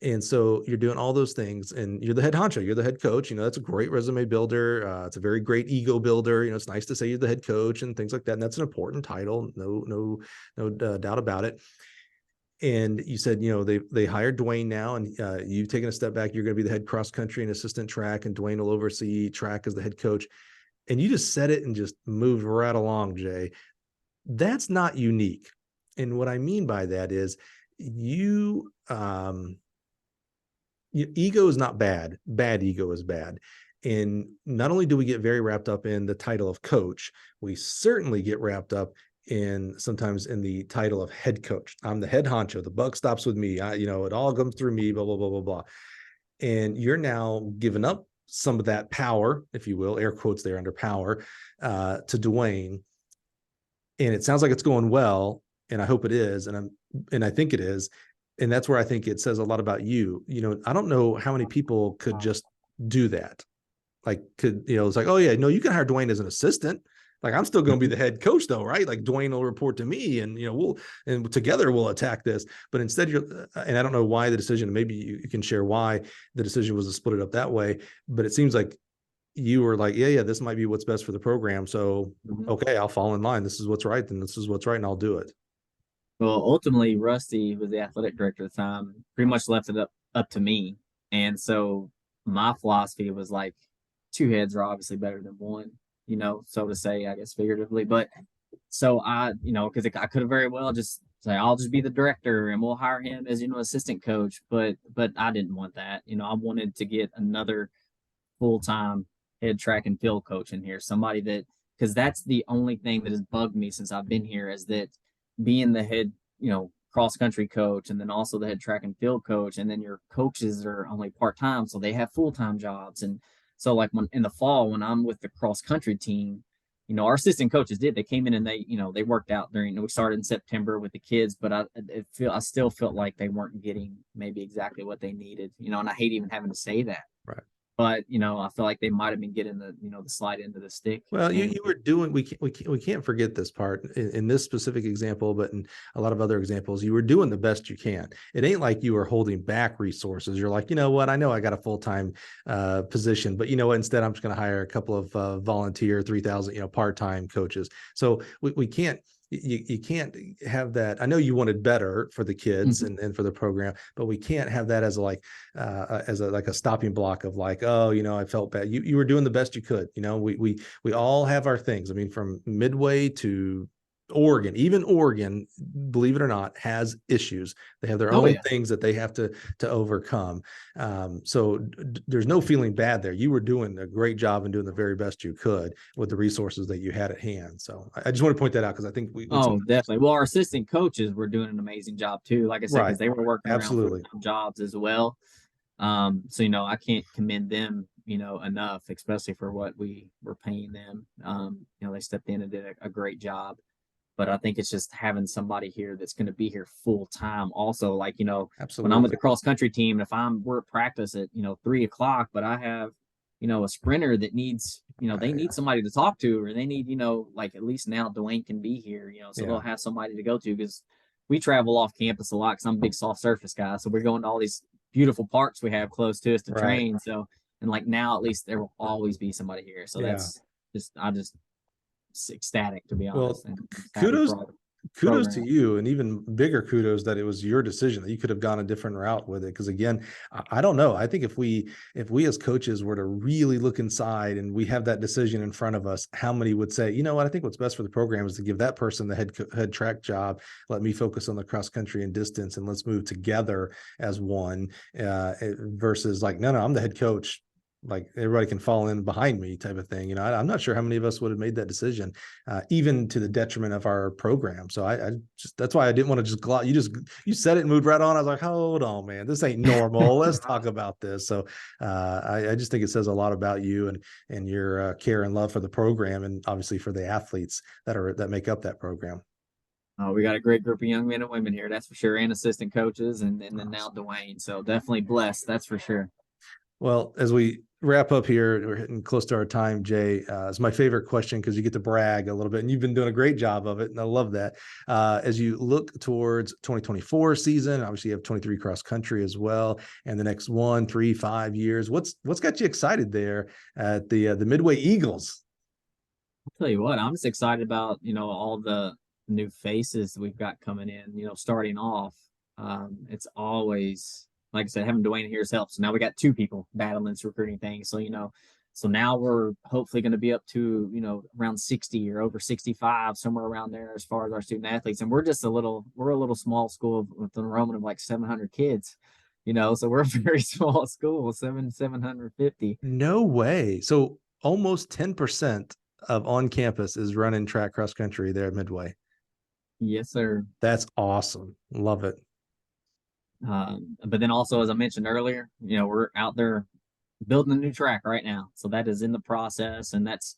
And so you're doing all those things and you're the head honcho, you're the head coach. That's a great resume builder. It's a very great ego builder. It's nice to say you're the head coach and things like that. And that's an important title. No doubt about it. And you said, they hired Dwayne now, and you've taken a step back. You're going to be the head cross country and assistant track, and Dwayne will oversee track as the head coach. And you just said it and just moved right along, Jay. That's not unique. And what I mean by that is ego is not bad. Bad ego is bad. And not only do we get very wrapped up in the title of coach, we certainly get wrapped up sometimes in the title of head coach. I'm the head honcho. The buck stops with me. It all comes through me, blah, blah, blah, blah, blah. And you're now giving up some of that power, if you will, air quotes there under power, to Dwayne. And it sounds like it's going well. And I hope it is. And I think it is. And that's where I think it says a lot about you. I don't know how many people could just do that. Like, it's like, oh yeah, no, you can hire Dwayne as an assistant. Like, I'm still going to be the head coach though, right? Like, Dwayne will report to me, and together we'll attack this. But instead, and I don't know why the decision. Maybe you can share why the decision was to split it up that way. But it seems like you were like, yeah, this might be what's best for the program. So, okay, I'll fall in line. This is what's right, then this is what's right, and I'll do it. Well, ultimately, Rusty, who was the athletic director at the time, pretty much left it up to me. And so my philosophy was like, two heads are obviously better than one, so to say, I guess figuratively. But so because I could have very well just say, I'll just be the director and we'll hire him as, assistant coach. But I didn't want that. I wanted to get another full-time head track and field coach in here, somebody because that's the only thing that has bugged me since I've been here, is that being the head, cross country coach, and then also the head track and field coach, and then your coaches are only part-time, so they have full-time jobs. And so like when in the fall, when I'm with the cross country team, our assistant coaches they came in and they worked out we started in September with the kids, but I still felt like they weren't getting maybe exactly what they needed, and I hate even having to say that. Right. But I feel like they might have been getting the the slide into the stick. Well, you were doing. We can't forget this part in this specific example, but in a lot of other examples, you were doing the best you can. It ain't like you were holding back resources. You're like, what? I know I got a full-time position, but instead I'm just going to hire a couple of volunteer 3,000 part-time coaches. So we can't. You can't have that. I know you wanted better for the kids and for the program, but we can't have that as a stopping block of like, oh, I felt bad. You were doing the best you could. We all have our things. I mean, from Midway to Oregon, even Oregon, believe it or not, has issues. They have their own things that they have to overcome. So there's no feeling bad there. You were doing a great job and doing the very best you could with the resources that you had at hand. So I just want to point that out, because I think definitely. Well, our assistant coaches were doing an amazing job too. Like I said, because they were working around full-time jobs as well. So I can't commend them enough, especially for what we were paying them. They stepped in and did a great job. But I think it's just having somebody here that's going to be here full time. Also, like, Absolutely. when I'm with the cross country team, if we're at practice at, 3:00, but I have, a sprinter that needs, they need somebody to talk to, or they need, like at least now Dwayne can be here, so they'll have somebody to go to, because we travel off campus a lot, because I'm a big soft surface guy. So we're going to all these beautiful parks we have close to us to train. So, and like now, at least there will always be somebody here. So that's just, ecstatic, to be honest. Well, kudos to program. you, and even bigger kudos that it was your decision, that you could have gone a different route with it. Because again, I don't know. I think if we as coaches were to really look inside and we have that decision in front of us, how many would say, you know what, I think what's best for the program is to give that person the head track job. Let me focus on the cross country and distance, and let's move together as one, versus like, no, I'm the head coach, like everybody can fall in behind me type of thing. I'm not sure how many of us would have made that decision, even to the detriment of our program. So I just, that's why I didn't want to just you said it and moved right on. I was like, hold on, man, this ain't normal. Let's talk about this. So I just think it says a lot about you and your care and love for the program, and obviously for the athletes that make up that program. We got a great group of young men and women here, that's for sure, and assistant coaches, and then now Dwayne. So definitely blessed, that's for sure. Well, as we wrap up here, we're hitting close to our time, Jay. It's my favorite question because you get to brag a little bit, and you've been doing a great job of it, and I love that. As you look towards 2024 season, obviously you have 23 cross country as well, and the next 1, 3, 5 years, what's got you excited there at the Midway Eagles? I'll tell you what, I'm just excited about, all the new faces we've got coming in, starting off. It's always, like I said, having Dwayne here has helped. So now we got 2 people battling this recruiting thing. So, so now we're hopefully going to be up to, around 60 or over 65, somewhere around there as far as our student athletes. And we're a little small school with an enrollment of like 700 kids, so we're a very small school, 750. No way. So almost 10% of on campus is running track cross country there at Midway. Yes, sir. That's awesome. Love it. But then also, as I mentioned earlier, we're out there building a new track right now. So that is in the process. And that's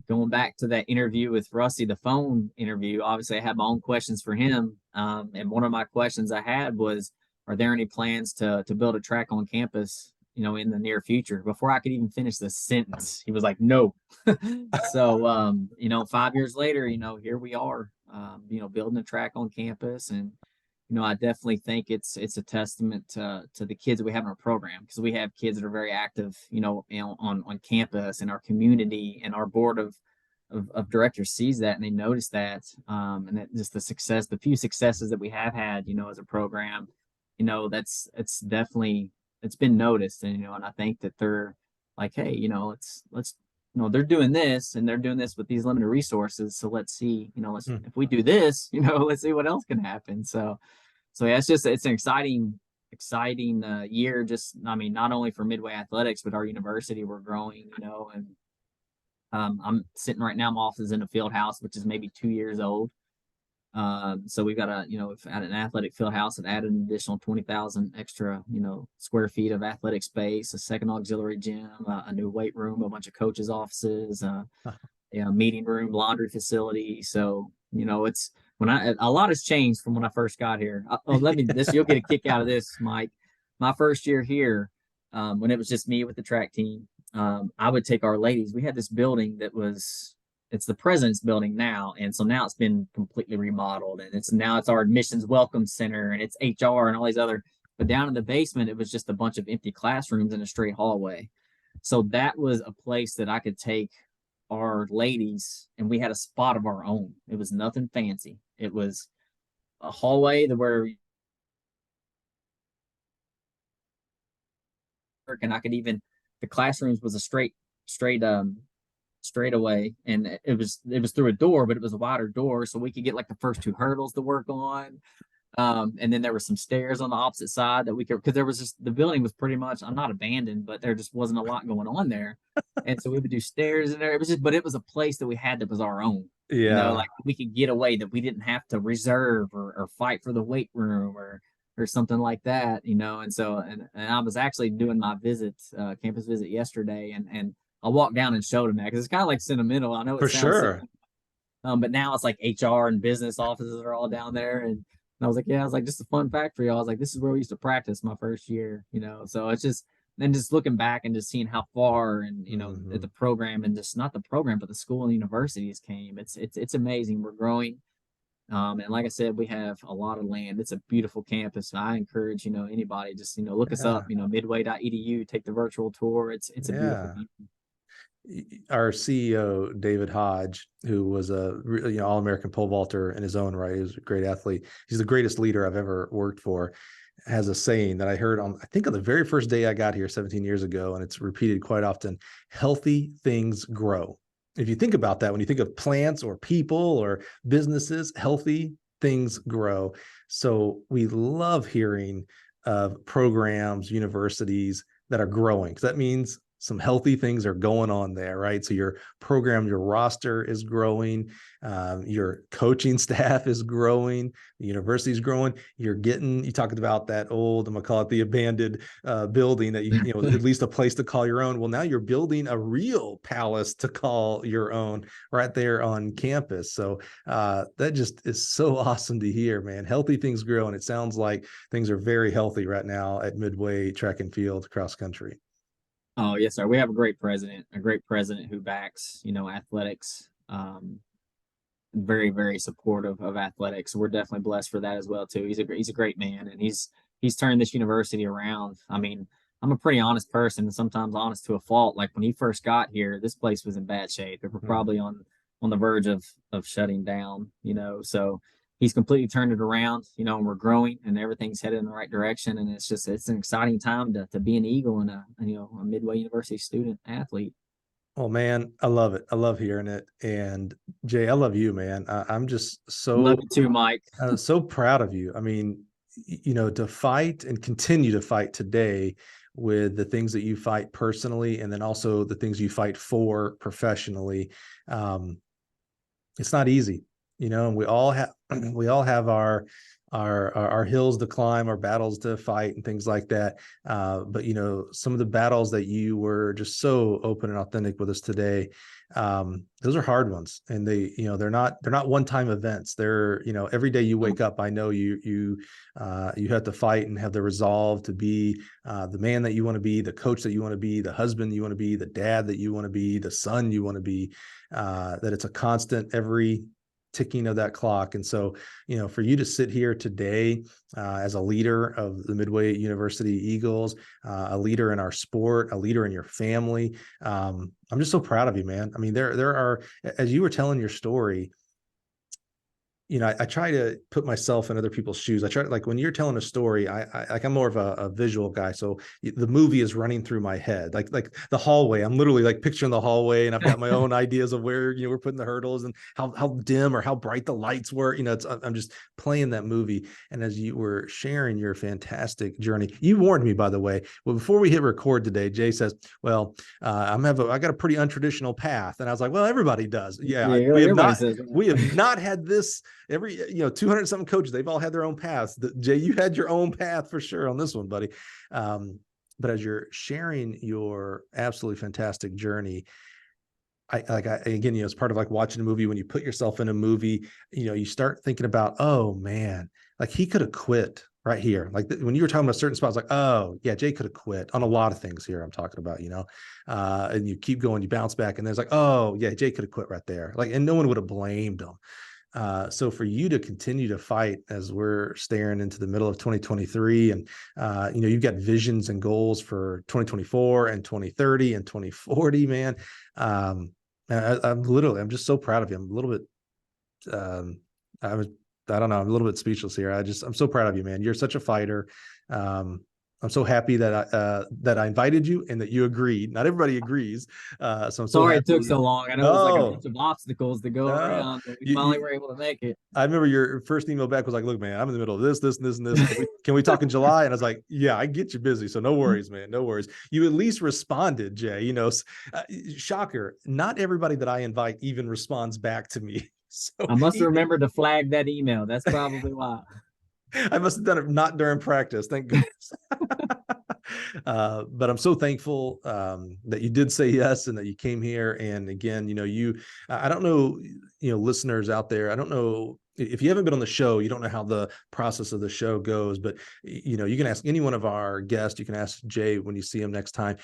going back to that interview with Rusty, the phone interview. Obviously, I had my own questions for him. And one of my questions I had was, are there any plans to build a track on campus, in the near future? Before I could even finish the sentence, he was like, no. So, 5 years later, here we are, building a track on campus. And I definitely think it's a testament to the kids that we have in our program, because we have kids that are very active, on campus, and our community, and our board of directors sees that, and they notice that, and that just the few successes that we have had, as a program, it's definitely, it's been noticed, and and I think that they're like, hey, let's they're doing this, and they're doing this with these limited resources. So let's see, if we do this, let's see what else can happen. So yeah, it's an exciting year. Just, I mean, not only for Midway Athletics, but our university, we're growing, and I'm sitting right now, my office is in a field house, which is maybe 2 years old. So we've got we've had an athletic field house and added an additional 20,000 extra, square feet of athletic space, a second auxiliary gym, a new weight room, a bunch of coaches' offices, meeting room, laundry facility. So, it's a lot has changed from when I first got here. You'll get a kick out of this, Mike. My first year here, when it was just me with the track team, I would take our ladies. We had this building it's the president's building now. And so now it's been completely remodeled, and it's our admissions welcome center, and it's HR and all these other, but down in the basement, it was just a bunch of empty classrooms and a straight hallway. So that was a place that I could take our ladies, and we had a spot of our own. It was nothing fancy. It was a hallway where and I could even, the classrooms was a straight away, and it was through a door, but it was a wider door, so we could get like the first 2 hurdles to work on. And then there were some stairs on the opposite side that we could, because there was just, the building was pretty much, I'm not abandoned, but there just wasn't a lot going on there. And so we would do stairs in there. It was just, but it was a place that we had that was our own. Yeah. Like we could get away, that we didn't have to reserve or fight for the weight room or something like that, And so, and I was actually doing my campus visit yesterday, and I walked down and showed them that, because it's kind of like sentimental. I know it For sounds sure. but now it's like HR and business offices are all down there. And I was like, yeah, I was like, just a fun fact for you. I was like, this is where we used to practice my first year, So it's just, then just looking back and just seeing how far, and the program, and just not the program, but the school and the universities came. It's amazing. We're growing. And like I said, we have a lot of land. It's a beautiful campus. I encourage, anybody, just, look us up, midway.edu, take the virtual tour. It's a beautiful campus. our CEO, David Hodge, who was a All-American pole vaulter in his own right. He was a great athlete. He's the greatest leader I've ever worked for, has a saying that I heard on, I think on the very first day I got here 17 years ago, and it's repeated quite often: healthy things grow. If you think about that, when you think of plants or people or businesses, healthy things grow. So we love hearing of programs, universities that are growing, because that means some healthy things are going on there, right? So your program, your roster is growing, your coaching staff is growing, the university is growing. You talked about that old, I'm gonna call it the abandoned building that you know, at least a place to call your own. Well, now you're building a real palace to call your own right there on campus. So that just is so awesome to hear, man. Healthy things grow, and it sounds like things are very healthy right now at Midway Track and Field cross country. Oh, yes, sir. We have a great president who backs, athletics. Very, very supportive of athletics. We're definitely blessed for that as well too. He's a great man, and he's turned this university around. I mean, I'm a pretty honest person, and sometimes honest to a fault. Like when he first got here, this place was in bad shape. They were probably on the verge of shutting down, So he's completely turned it around, and we're growing and everything's headed in the right direction. And it's an exciting time to be an Eagle and a Midway University student athlete. Oh man, I love it. I love hearing it. And Jay, I love you, man. I'm just Love you too, Mike. so proud of you. I mean, to fight and continue to fight today with the things that you fight personally, and then also the things you fight for professionally. It's not easy, and we all have our hills to climb, our battles to fight, and things like that. But some of the battles that you were just so open and authentic with us today, those are hard ones, and they're not one-time events. They're every day you wake up, I know you have to fight and have the resolve to be the man that you want to be, the coach that you want to be, the husband you want to be, the dad that you want to be, the son you want to be. That it's a constant every ticking of that clock. And so, for you to sit here today as a leader of the Midway University Eagles, a leader in our sport, a leader in your family, I'm just so proud of you, man. I mean, there are, as you were telling your story, I try to put myself in other people's shoes. I try to, like, when you're telling a story, I'm more of a visual guy. So the movie is running through my head, like the hallway. I'm literally like picturing the hallway, and I've got my own ideas of where, we're putting the hurdles and how dim or how bright the lights were. I'm just playing that movie. And as you were sharing your fantastic journey, you warned me, by the way, well, before we hit record today, Jay says, well, I got a pretty untraditional path. And I was like, well, everybody does. Yeah, we have not had this. Every 200 something coaches, they've all had their own paths. Jay, you had your own path for sure on this one, buddy. But as you're sharing your absolutely fantastic journey, again, it's part of like watching a movie. When you put yourself in a movie, you start thinking about, oh man, like he could have quit right here. Like when you were talking about certain spots, like, oh yeah, Jay could have quit on a lot of things here. I'm talking about, and you keep going, you bounce back, and there's like, oh yeah, Jay could have quit right there. Like, and no one would have blamed him. So for you to continue to fight as we're staring into the middle of 2023, and you've got visions and goals for 2024 and 2030 and 2040, man. I'm just so proud of you. I'm a little bit, I don't know, I'm a little bit speechless here. I'm so proud of you, man. You're such a fighter. I'm so happy that I invited you and that you agreed. Not everybody agrees. So I'm so sorry happy. It took so long. I know it was like a bunch of obstacles to go around, but we finally were able to make it. I remember your first email back was like, look, man, I'm in the middle of this, and this. Can we talk in July? And I was like, yeah, I get you busy. So no worries, man. No worries. You at least responded, Jay. Shocker. Not everybody that I invite even responds back to me. So I must remember to flag that email. That's probably why. I must have done it not during practice. Thank goodness. But I'm so thankful that you did say yes and that you came here. And again, I don't know, listeners out there, I don't know if you haven't been on the show, you don't know how the process of the show goes, but you can ask any one of our guests. You can ask Jay when you see him next time.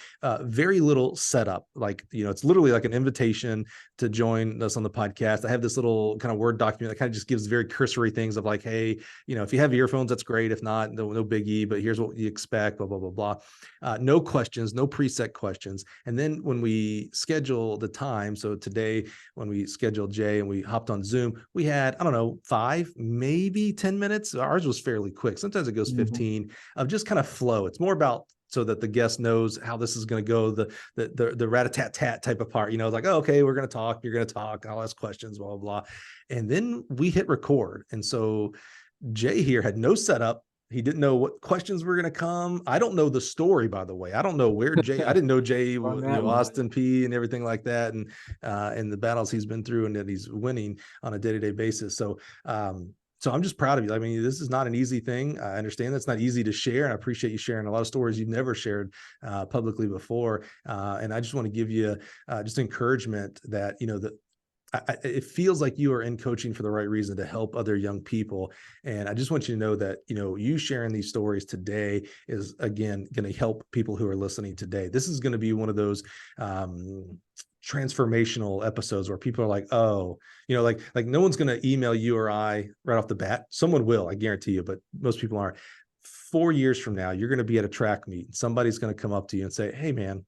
Very little setup. Like, it's literally like an invitation to join us on the podcast. I have this little kind of Word document that kind of just gives very cursory things of like, hey, if you have earphones, that's great. If not, no biggie, but here's what you expect, blah, blah, blah, blah. No questions, no preset questions. And then when we schedule the time, so today when we scheduled Jay and we hopped on Zoom, we had, I don't know, 5, maybe 10 minutes. Ours was fairly quick. Sometimes it goes 15 of just kind of flow. It's more about so that the guest knows how this is going to go, the rat-a-tat-tat type of part, it's like, oh, okay, we're going to talk, you're going to talk, I'll ask questions, blah, blah, blah. And then we hit record. And so Jay here had no setup. He didn't know what questions were going to come. I don't know the story, by the way. I don't know where Jay, I didn't know Jay, Austin P and everything like that. And the battles he's been through and that he's winning on a day-to-day basis. So I'm just proud of you. I mean, this is not an easy thing. I understand that's not easy to share. And I appreciate you sharing a lot of stories you've never shared publicly before. And I just want to give you just encouragement that, it feels like you are in coaching for the right reason, to help other young people. And I just want you to know that, you sharing these stories today is, again, going to help people who are listening today. This is going to be one of those transformational episodes where people are like, oh, like no one's going to email you or I right off the bat. Someone will, I guarantee you, but most people aren't. 4 years from now, you're going to be at a track meet and somebody's going to come up to you and say, hey, man,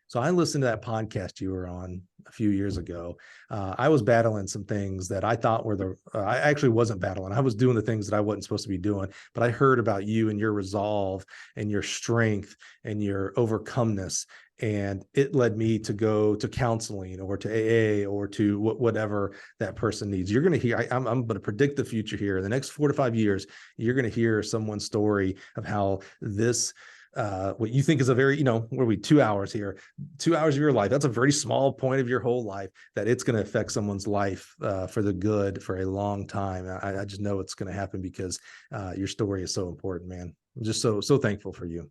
so I listened to that podcast you were on a few years ago. I was battling some things that I thought were I actually wasn't battling. I was doing the things that I wasn't supposed to be doing, but I heard about you and your resolve and your strength and your overcomeness. And it led me to go to counseling or to AA or to whatever that person needs. You're going to hear, I'm going to predict the future here. In the next 4 to 5 years, you're going to hear someone's story of how this, what you think is a very, what are we, 2 hours here, 2 hours of your life. That's a very small point of your whole life, that it's going to affect someone's life for the good for a long time. I just know it's going to happen because your story is so important, man. I'm just so thankful for you.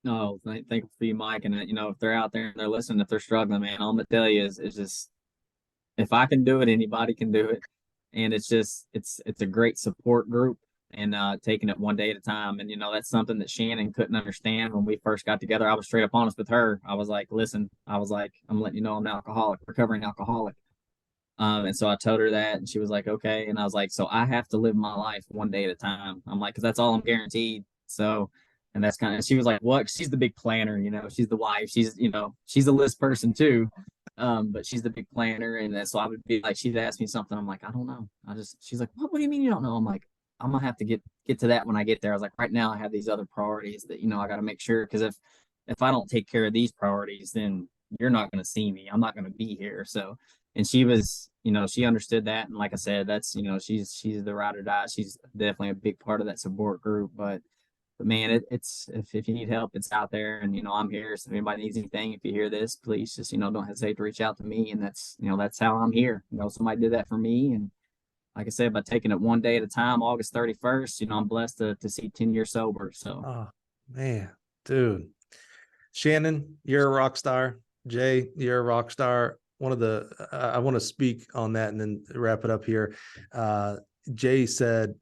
No, thankful for you, Mike. And if they're out there and they're listening, if they're struggling, man, all I'm gonna tell you is just, if I can do it, anybody can do it. And it's a great support group, and taking it one day at a time. And that's something that Shannon couldn't understand when we first got together. I was straight up honest with her. I was like, listen, I'm letting you know I'm an alcoholic, recovering alcoholic. And so I told her that, and she was like, okay. And I was like, so I have to live my life one day at a time. I'm like, because that's all I'm guaranteed. So, and that's she was like, what? She's the big planner, she's the wife. She's, she's a list person too. But she's the big planner. And so I would be like, she'd ask me something. I'm like, I don't know. She's like, what do you mean you don't know? I'm like, I'm gonna have to get to that when I get there. I was like, right now I have these other priorities that, I got to make sure, because if I don't take care of these priorities, then you're not going to see me. I'm not going to be here. So, and she was, she understood that. And like I said, that's, she's the ride or die. She's definitely a big part of that support group. But man, it's if you need help, it's out there, and I'm here. So if anybody needs anything, if you hear this, please just don't hesitate to reach out to me. And that's that's how I'm here. Somebody did that for me, and like I said, by taking it one day at a time, August 31st, I'm blessed to see 10 years sober. So, oh man, dude, Shannon, you're a rock star. Jay, you're a rock star. I want to speak on that and then wrap it up here. Jay said,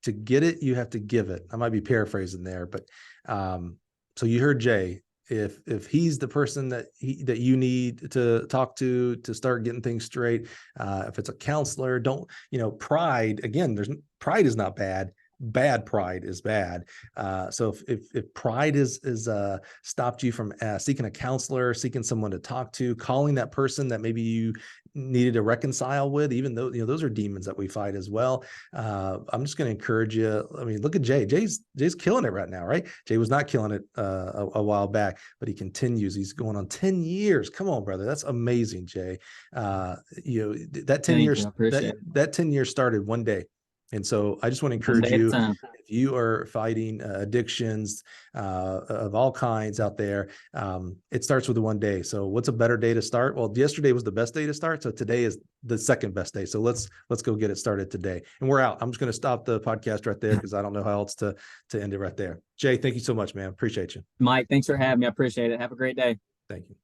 to get it, you have to give it. I might be paraphrasing there, but so you heard Jay. If he's the person that you need to talk to start getting things straight, if it's a counselor, don't, pride, again, pride is not bad. Bad pride is bad. So if pride is stopped you from seeking a counselor, seeking someone to talk to, calling that person that maybe you needed to reconcile with, even though those are demons that we fight as well. I'm just going to encourage you. I mean, look at Jay. Jay's killing it right now, right? Jay was not killing it a while back, but he continues. He's going on 10 years. Come on, brother. That's amazing, Jay. That 10 years, that 10 years started one day. And so I just want to encourage you, if you are fighting addictions of all kinds out there, it starts with the one day. So what's a better day to start? Well, yesterday was the best day to start. So today is the second best day. So let's go get it started today. And we're out. I'm just going to stop the podcast right there because I don't know how else to end it right there. Jay, thank you so much, man. Appreciate you. Mike, thanks for having me. I appreciate it. Have a great day. Thank you.